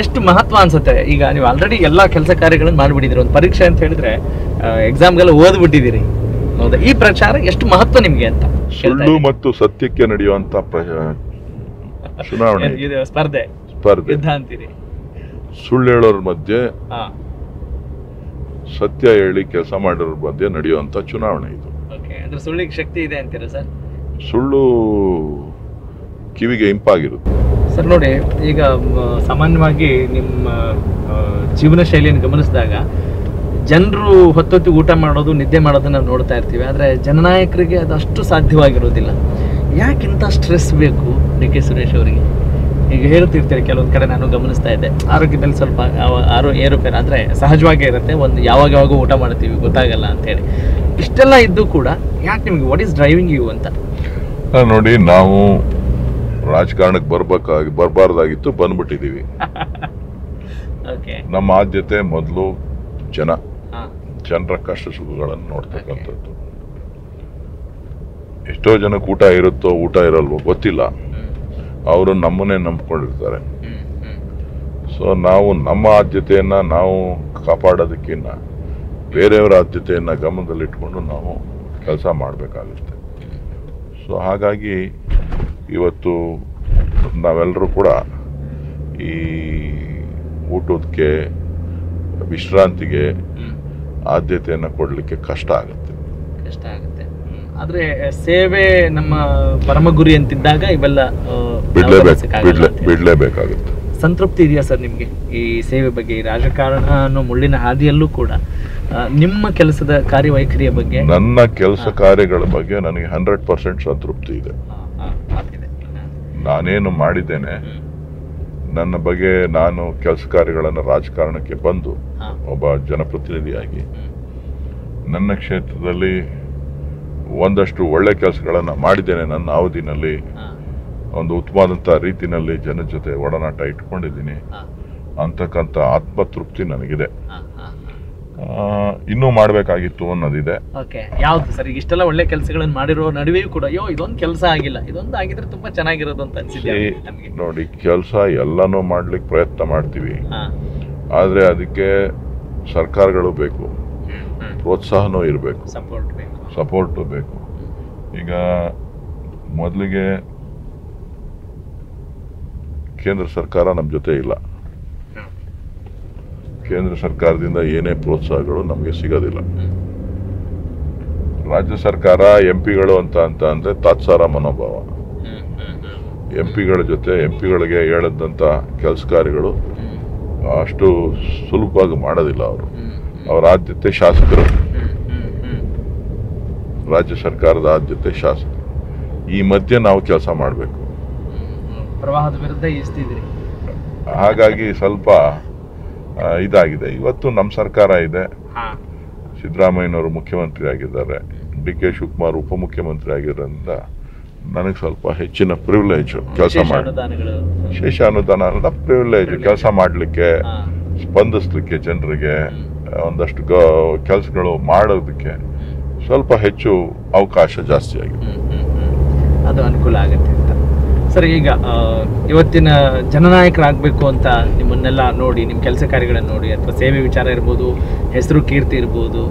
ಎಷ್ಟು ಮಹತ್ವ ಅನ್ಸುತ್ತೆ? ಈಗ ನೀವು ಆಲ್ರೆಡಿ ಎಲ್ಲಾ ಕೆಲಸ ಕಾರ್ಯಗಳನ್ನು ಮಾಡಿಬಿಟ್ಟಿದ್ದೀರಿ. ಒಂದು ಪರೀಕ್ಷೆ ಅಂತ ಹೇಳಿದ್ರೆ ಎಕ್ಸಾಮ್ಗೆಲ್ಲ ಓದ್ಬಿಟ್ಟಿದ್ದೀರಿ, ಹೌದಾ? ಈ ಪ್ರಚಾರ ಎಷ್ಟು ಮಹತ್ವ ನಿಮ್ಗೆ ಅಂತ? ಸುಳ್ಳು ಮತ್ತು ಸತ್ಯಕ್ಕೆ ನಡೆಯುವಂತ ಚುನಾವಣೆ ಸ್ಪರ್ಧೆ ಅಂತೀರಿ. ಸುಳ್ಳು ಹೇಳೋರ ಮಧ್ಯೆ, ಸತ್ಯ ಹೇಳಿ ಕೆಲಸ ಮಾಡೋರ ಮಧ್ಯೆ ನಡೆಯುವಂತ ಚುನಾವಣೆ ಇದು. ಅಂದ್ರೆ ಸುಳ್ಳಿಗೆ ಶಕ್ತಿ ಇದೆ ಅಂತೀರಾ ಸರ್? ಸುಳ್ಳು ಕಿವಿಗೆ ಇಂಪಾಗಿರುತ್ತೆ ಸರ್. ನೋಡಿ, ಈಗ ಸಾಮಾನ್ಯವಾಗಿ ನಿಮ್ಮ ಜೀವನ ಶೈಲಿಯನ್ನು ಗಮನಿಸಿದಾಗ ಜನರು ಹೊತ್ತೊತ್ತು ಊಟ ಮಾಡೋದು, ನಿದ್ದೆ ಮಾಡೋದನ್ನ ನಾವು ನೋಡ್ತಾ ಇರ್ತೀವಿ. ಆದರೆ ಜನನಾಯಕರಿಗೆ ಅದಷ್ಟು ಸಾಧ್ಯವಾಗಿರೋದಿಲ್ಲ. ಯಾಕಿಂತ ಸ್ಟ್ರೆಸ್ ಬೇಕು DK ಸುರೇಶ್ ಅವರಿಗೆ? ಈಗ ಹೇಳ್ತಿರ್ತೀರಿ ಕೆಲವೊಂದು ಕಡೆ, ನಾನು ಗಮನಿಸ್ತಾ ಇದ್ದೆ, ಆರೋಗ್ಯದಲ್ಲಿ ಸ್ವಲ್ಪ ಏರುಪೇರು ಆದರೆ ಸಹಜವಾಗೇ ಇರುತ್ತೆ. ಒಂದು ಯಾವಾಗ ಊಟ ಮಾಡ್ತೀವಿ ಗೊತ್ತಾಗಲ್ಲ ಅಂತೇಳಿ. ಇಷ್ಟೆಲ್ಲ ಇದ್ದು ಕೂಡ ಯಾಕೆ ನಿಮಗೆ, ವಾಟ್ ಈಸ್ ಡ್ರೈವಿಂಗ್ ಯು ಅಂತ? ನೋಡಿ, ನಾವು ರಾಜಕಾರಣಕ್ಕೆ ಬರಬಾರ್ದಾಗಿತ್ತು, ಬಂದ್ಬಿಟ್ಟಿದೀವಿ. ನಮ್ಮ ಆದ್ಯತೆ ಮೊದಲು ಜನರ ಕಷ್ಟ ಸುಖಗಳನ್ನು ನೋಡ್ತಕ್ಕಂಥದ್ದು. ಎಷ್ಟೋ ಜನಕ್ಕೆ ಊಟ ಇರುತ್ತೋ ಊಟ ಇರಲ್ವೋ ಗೊತ್ತಿಲ್ಲ, ಅವರು ನಮ್ಮನ್ನೇ ನಂಬ್ಕೊಂಡಿರ್ತಾರೆ. ಸೊ ನಾವು ನಮ್ಮ ಆದ್ಯತೆಯನ್ನ ನಾವು ಕಾಪಾಡೋದಕ್ಕಿಂತ ಬೇರೆಯವರ ಆದ್ಯತೆಯನ್ನ ಗಮನದಲ್ಲಿಟ್ಕೊಂಡು ನಾವು ಕೆಲಸ ಮಾಡಬೇಕಾಗುತ್ತೆ. ಸೊ ಹಾಗಾಗಿ ಇವತ್ತು ನಾವೆಲ್ಲರೂ ಕೂಡ ಈ ಊಟಕ್ಕೆ, ವಿಶ್ರಾಂತಿಗೆ ಆದ್ಯತೆಯನ್ನು ಕೊಡಲಿಕ್ಕೆ ಕಷ್ಟ ಆಗುತ್ತೆ. ಆದ್ರೆ ಸೇವೆ ನಮ್ಮ ಪರಮ ಗುರಿ ಅಂತಿದ್ದಾಗ ಇವೆಲ್ಲ ಬಿಡ್ಲೇಬೇಕಾಗುತ್ತೆ. ಸಂತೃಪ್ತಿ ಇದೆಯಾ ಸರ್ ನಿಮ್ಗೆ ಈ ಸೇವೆ ಬಗ್ಗೆ? ಈ ರಾಜಕಾರಣ ಅನ್ನೋ ಮುಳ್ಳಿನ ಹಾದಿಯಲ್ಲೂ ಕೂಡ ನಿಮ್ಮ ಕೆಲಸದ ಕಾರ್ಯವೈಖರಿಯ ಬಗ್ಗೆ? ನನ್ನ ಕೆಲಸ ಕಾರ್ಯಗಳ ಬಗ್ಗೆ ನನಗೆ 100% ಸಂತೃಪ್ತಿ ಇದೆ. ನಾನೇನು ಮಾಡಿದ್ದೇನೆ, ನನ್ನ ಬಗ್ಗೆ ನಾನು ಕೆಲಸ ಕಾರ್ಯಗಳನ್ನು ರಾಜಕಾರಣಕ್ಕೆ ಬಂದು ಒಬ್ಬ ಜನಪ್ರತಿನಿಧಿಯಾಗಿ ನನ್ನ ಕ್ಷೇತ್ರದಲ್ಲಿ ಒಂದಷ್ಟು ಒಳ್ಳೆ ಕೆಲಸಗಳನ್ನು ಮಾಡಿದ್ದೇನೆ. ನನ್ನ ಅವಧಿನಲ್ಲಿ ಒಂದು ಉತ್ತಮವಾದಂಥ ರೀತಿಯಲ್ಲಿ ಜನ ಜೊತೆ ಒಡನಾಟ ಇಟ್ಕೊಂಡಿದ್ದೀನಿ ಅಂತಕ್ಕಂಥ ಆತ್ಮತೃಪ್ತಿ ನನಗಿದೆ. ಇನ್ನೂ ಮಾಡಬೇಕಾಗಿತ್ತು ಅನ್ನೋದಿದೆ. ಯಾವ್ದು ಸರ್? ಈಗ ಇಷ್ಟೆಲ್ಲ ಒಳ್ಳೆ ಕೆಲಸಗಳನ್ನು ಮಾಡಿರೋ ನಡುವೆಯೂ ಕೂಡ ಇದೊಂದು ಕೆಲಸ ಆಗಿಲ್ಲ, ಇದೊಂದು ಆಗಿದ್ರೆ ತುಂಬಾ ಚೆನ್ನಾಗಿರೋದು ಅಂತ ಅನ್ಸಿದೆ. ನೋಡಿ, ಕೆಲಸ ಎಲ್ಲಾನು ಮಾಡ್ಲಿಕ್ಕೆ ಪ್ರಯತ್ನ ಮಾಡ್ತೀವಿ, ಆದ್ರೆ ಅದಕ್ಕೆ ಸರ್ಕಾರಗಳು ಬೇಕು, ಪ್ರೋತ್ಸಾಹನೂ ಇರಬೇಕು, ಸಪೋರ್ಟು ಬೇಕು. ಈಗ ಮೊದಲಿಗೆ ಕೇಂದ್ರ ಸರ್ಕಾರ ನಮ್ಮ ಜೊತೆ ಇಲ್ಲ. ಕೇಂದ್ರ ಸರ್ಕಾರದಿಂದ ಏನೇ ಪ್ರೋತ್ಸಾಹಗಳು ನಮಗೆ ಸಿಗೋದಿಲ್ಲ. ರಾಜ್ಯ ಸರ್ಕಾರ ಎಂಪಿಗಳು ಅಂತ ಅಂದ್ರೆ ತಾತ್ಸಾರ ಮನೋಭಾವ. ಎಂಪಿಗಳ ಜೊತೆ ಎಂಪಿಗಳಿಗೆ ಹೇಳದಂತ ಕೆಲಸ ಕಾರ್ಯಗಳು ಅಷ್ಟು ಸುಲಭವಾಗಿ ಮಾಡೋದಿಲ್ಲ. ಅವರ ಆದ್ಯತೆ ಶಾಸಕರು, ರಾಜ್ಯ ಸರ್ಕಾರದ ಆದ್ಯತೆ ಶಾಸಕರು. ಈ ಮಧ್ಯೆ ನಾವು ಕೆಲಸ ಮಾಡಬೇಕು. ಪ್ರವಾಹದ ವಿರುದ್ಧ ಈಸ್ತಿದ್ರಿ. ಹಾಗಾಗಿ ಸ್ವಲ್ಪ ಇದಾಗಿದೆ. ಇವತ್ತು ನಮ್ಮ ಸರ್ಕಾರ ಇದೆ, ಸಿದ್ದರಾಮಯ್ಯನವರು ಮುಖ್ಯಮಂತ್ರಿ ಆಗಿದ್ದಾರೆ, DK ಶಿವಕುಮಾರ್ ಉಪಮುಖ್ಯಮಂತ್ರಿ ಆಗಿರೋದ್ರಿಂದ ನನಗೆ ಸ್ವಲ್ಪ ಹೆಚ್ಚಿನ ಪ್ರಿವಿಲೇಜ್ ಕೆಲಸ ಮಾಡಿ, ವಿಶೇಷ ಅನುದಾನ ಅಲ್ಲ, ಪ್ರಿವಿಲೇಜ್ ಕೆಲಸ ಮಾಡಲಿಕ್ಕೆ, ಸ್ಪಂದಿಸ್ಲಿಕ್ಕೆ, ಜನರಿಗೆ ಒಂದಷ್ಟು ಕೆಲಸಗಳು ಮಾಡೋದಕ್ಕೆ ಸ್ವಲ್ಪ ಹೆಚ್ಚು ಅವಕಾಶ ಜಾಸ್ತಿ ಆಗಿದೆ. ಅದು ಅನುಕೂಲ ಆಗುತ್ತೆ ಅಂತ. ಸರ್, ಈಗ ಇವತ್ತಿನ ಜನನಾಯಕರಾಗಬೇಕು ಅಂತ ನಿಮ್ಮನ್ನೆಲ್ಲ ನೋಡಿ, ನಿಮ್ಮ ಕೆಲಸ ಕಾರ್ಯಗಳನ್ನು ನೋಡಿ, ಅಥವಾ ಸೇವೆ ವಿಚಾರ ಇರ್ಬೋದು, ಹೆಸರು ಕೀರ್ತಿ ಇರ್ಬೋದು,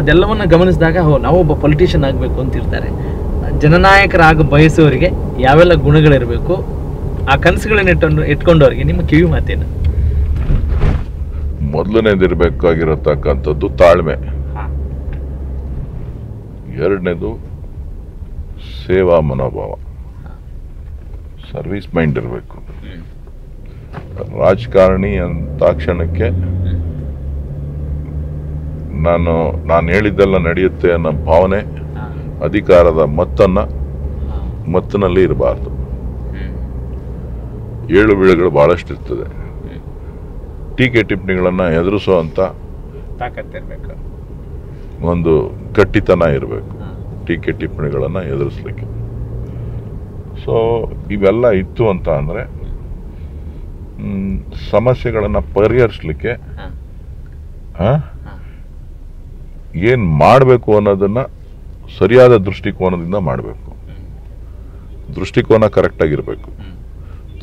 ಅದೆಲ್ಲವನ್ನು ಗಮನಿಸಿದಾಗ ನಾವು ಒಬ್ಬ ಪೊಲಿಟಿಷಿಯನ್ ಆಗಬೇಕು ಅಂತಿರ್ತಾರೆ. ಜನನಾಯಕರಾಗ ಬಯಸೋರಿಗೆ ಯಾವೆಲ್ಲ ಗುಣಗಳಿರಬೇಕು, ಆ ಕನಸುಗಳನ್ನ ಇಟ್ಕೊಂಡವ್ರಿಗೆ ನಿಮ್ಮ ಕಿವಿ ಮಾತೇನು? ಮೊದಲನೇದಿರಬೇಕಾಗಿರತಕ್ಕಂಥದ್ದು ತಾಳ್ಮೆ. ಎರಡನೇದು ಸೇವಾ ಮನೋಭಾವ, ಸರ್ವಿಸ್ ಮೈಂಡ್ ಇರಬೇಕು. ರಾಜಕಾರಣಿ ಅಂತ ಕ್ಷಣಕ್ಕೆ ನಾನು ಹೇಳಿದ್ದೆಲ್ಲ ನಡೆಯುತ್ತೆ ಅನ್ನೋ ಭಾವನೆ, ಅಧಿಕಾರದ ಮತ್ತಿನಲ್ಲಿ ಇರಬಾರ್ದು. ಏಳು ಬೀಳುಗಳು ಬಹಳಷ್ಟು ಇರ್ತದೆ. ಟೀಕೆ ಟಿಪ್ಪಣಿಗಳನ್ನ ಎದುರಿಸುವಂತ ತಾಕತ್ತಿರಬೇಕು, ಒಂದು ಗಟ್ಟಿತನ ಇರಬೇಕು ಟೀಕೆ ಟಿಪ್ಪಣಿಗಳನ್ನ ಎದುರಿಸ್ಲಿಕ್ಕೆ. ಸೊ ಇವೆಲ್ಲ ಇತ್ತು ಅಂತ ಅಂದ್ರೆ ಸಮಸ್ಯೆಗಳನ್ನ ಪರಿಹರಿಸಲಿಕ್ಕೆ ಏನ್ ಮಾಡಬೇಕು ಅನ್ನೋದನ್ನ ಸರಿಯಾದ ದೃಷ್ಟಿಕೋನದಿಂದ ಮಾಡಬೇಕು. ದೃಷ್ಟಿಕೋನ ಕರೆಕ್ಟ್ ಆಗಿರ್ಬೇಕು.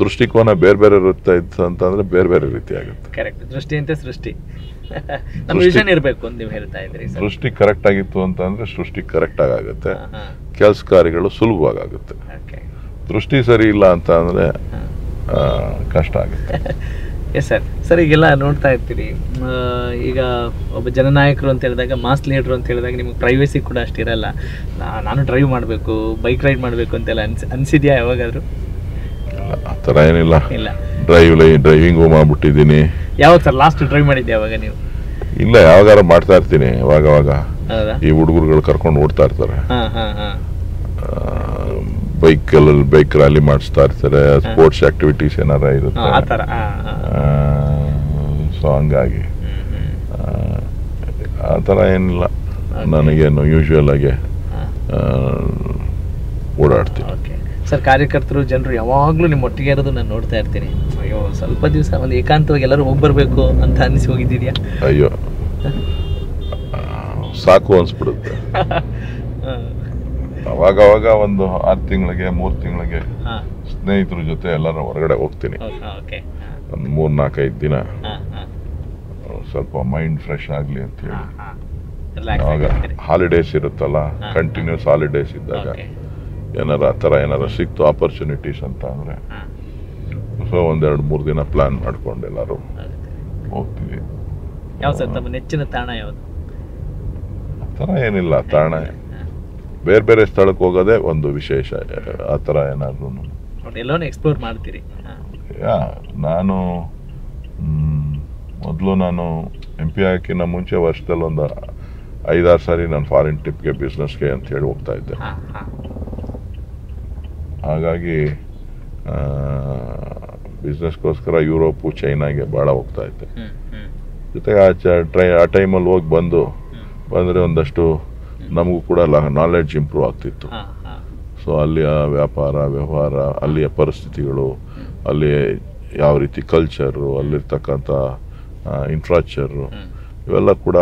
ದೃಷ್ಟಿಕೋನ ಬೇರೆ ಬೇರೆ ಇರುತ್ತೆ ಅಂತಂದ್ರೆ ಬೇರೆ ಬೇರೆ ರೀತಿ ಆಗುತ್ತೆ. ದೃಷ್ಟಿ ಅಂತ ಸೃಷ್ಟಿ ಇರಬೇಕು ಅಂತ ನೀವು ಹೇಳ್ತಾ ಇದ್ರಿ. ದೃಷ್ಟಿ ಕರೆಕ್ಟ್ ಆಗಿತ್ತು ಅಂತಂದ್ರೆ ಸೃಷ್ಟಿ ಕರೆಕ್ಟ್ ಆಗುತ್ತೆ, ಕೆಲಸ ಕಾರ್ಯಗಳು ಸುಲಭವಾಗುತ್ತೆ. ದೃಷ್ಟಿ ಸರಿ ಇಲ್ಲ ಅಂತ ಅಂದ್ರೆ ಕಷ್ಟ ಆಗುತ್ತೆ. ಎಸ್ ಸರ್, ಈಗೆಲ್ಲ ನೋಡ್ತಾ ಇರ್ತೀರಿ. ಈಗ ಒಬ್ಬ ಜನನಾಯಕರು ಅಂತ ಹೇಳಿದಾಗ, ಮಾಸ್ ಲೀಡರ್ ಅಂತ ಹೇಳಿದಾಗ ನಿಮ್ಗೆ ಪ್ರೈವೇಸಿ ಕೂಡ ಅಷ್ಟಿರಲ್ಲ. ನಾನು ಡ್ರೈವ್ ಮಾಡಬೇಕು, ಬೈಕ್ ರೈಡ್ ಮಾಡಬೇಕು ಅಂತೆಲ್ಲ ಅನ್ಸಿದ್ಯಾ ಯಾವಾಗಾದ್ರೂ? ಆ ಥರ ಏನಿಲ್ಲ. ಡ್ರೈವಿಂಗು ಮಾಡ್ಬಿಟ್ಟಿದ್ದೀನಿ. ಯಾವಾಗ ಸರ್ ಲಾಸ್ಟ್ ಡ್ರೈವ್ ಮಾಡಿದ್ದೆ ಯಾವಾಗ ನೀವು? ಇಲ್ಲ, ಯಾವಾಗಾರ ಮಾಡ್ತಾ ಇರ್ತೀನಿ. ಅವಾಗ ಈ ಹುಡುಗರುಗಳು ಕರ್ಕೊಂಡು ಓಡ್ತಾ ಇರ್ತಾರೆ, ಬೈಕ್ ರ್ಯಾಲಿ ಮಾಡಿಸ್ತಾ ಇರ್ತಾರೆ, ಸ್ಪೋರ್ಟ್ಸ್ ಆಕ್ಟಿವಿಟೀಸ್ ಏನಾರ ಇರುತ್ತೆ. ಸೊ ಹಂಗಾಗಿ ಆ ಥರ ಏನಿಲ್ಲ. ನನಗೇನು ಯೂಶುವಲ್ ಆಗಿ ಓಡಾಡ್ತೀನಿ. ಸರ್, ಕಾರ್ಯಕರ್ತರು ಜನರು ಯಾವಾಗಲೂ ನಿಮ್ಮ ಒಟ್ಟಿಗೆ ಇರೋದು ನಾನು ನೋಡ್ತಾ ಇರ್ತೀನಿ. ಅಯ್ಯೋ, ಸ್ವಲ್ಪ ದಿವಸ ಒಂದು ಏಕಾಂತವಾಗಿ ಎಲ್ಲರೂ ಹೋಗ್ಬರ್ಬೇಕು ಅಂತ ಅನಿಸಿ ಹೋಗಿದ್ದೀರಿಯಾ? ಅಯ್ಯೋ, ಸಾಕು ಅನ್ಸ್ಬಿಡುತ್ತೆ. ಅವಾಗ ಒಂದು 6 ತಿಂಗಳಿಗೆ 3 ತಿಂಗಳಿಗೆ ಸ್ನೇಹಿತರ ಜೊತೆ ಎಲ್ಲರೂ ಹೊರಗಡೆ ಹೋಗ್ತೀನಿ. ಒಂದು 3-4-5 ದಿನ ಸ್ವಲ್ಪ ಮೈಂಡ್ ಫ್ರೆಶ್ ಆಗ್ಲಿ ಅಂತ ಹೇಳಿ. ಅವಾಗ ಹಾಲಿಡೇಸ್ ಇರುತ್ತಲ್ಲ, ಕಂಟಿನ್ಯೂಸ್ ಹಾಲಿಡೇಸ್ ಇದ್ದಾಗ ಏನಾರ ಆ ಥರ ಏನಾರ ಸಿಕ್ತು ಆಪರ್ಚುನಿಟೀಸ್ ಅಂತ ಅಂದ್ರೆ ಸೊ 1-2-3 ದಿನ ಪ್ಲಾನ್ ಮಾಡ್ಕೊಂಡು ಎಲ್ಲರೂ ಹೋಗ್ತೀವಿ. ತಮ್ಮ ನೆಚ್ಚಿನ ತಾಣ ಯಾವುದು? ಆ ಥರ ಏನಿಲ್ಲ. ತಾಣ ಬೇರೆ ಬೇರೆ ಸ್ಥಳಕ್ಕೆ ಹೋಗೋದೇ ಒಂದು ವಿಶೇಷ. ಆ ಥರ ಏನಾದ್ರು ಎಕ್ಸ್ಪ್ಲೋರ್ ಮಾಡ್ತೀರಿ? ನಾನು ಮೊದಲು MP ಹಾಕಿನ ಮುಂಚೆ ವರ್ಷದಲ್ಲಿ ಒಂದು 5-6 ಸಾರಿ ನಾನು ಫಾರಿನ್ ಟ್ರಿಪ್ಗೆ ಬಿಸ್ನೆಸ್ಗೆ ಅಂತ ಹೇಳಿ ಹೋಗ್ತಾ ಇದ್ದೆ. ಹಾಗಾಗಿ ಬಿಸ್ನೆಸ್ಗೋಸ್ಕರ ಯುರೋಪು, ಚೈನಾಗೆ ಭಾಳ ಹೋಗ್ತಾ ಇದ್ದೆ. ಜೊತೆಗೆ ಆ ಟೈಮಲ್ಲಿ ಹೋಗಿ ಬಂದರೆ ಒಂದಷ್ಟು ನಮಗೂ ಕೂಡ ನಾಲೆಡ್ಜ್ ಇಂಪ್ರೂವ್ ಆಗ್ತಿತ್ತು. ಸೊ ಅಲ್ಲಿಯ ವ್ಯಾಪಾರ ವ್ಯವಹಾರ, ಅಲ್ಲಿಯ ಪರಿಸ್ಥಿತಿಗಳು, ಅಲ್ಲಿ ಯಾವ ರೀತಿ ಕಲ್ಚರು, ಅಲ್ಲಿರ್ತಕ್ಕಂಥ ಇನ್ಫ್ರಾಸ್ಟ್ರಕ್ಚರು ಇವೆಲ್ಲ ಕೂಡ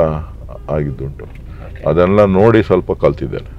ಆಗಿದ್ದುಂಟು. ಅದೆಲ್ಲ ನೋಡಿ ಸ್ವಲ್ಪ ಕಲ್ತಿದ್ದೇನೆ.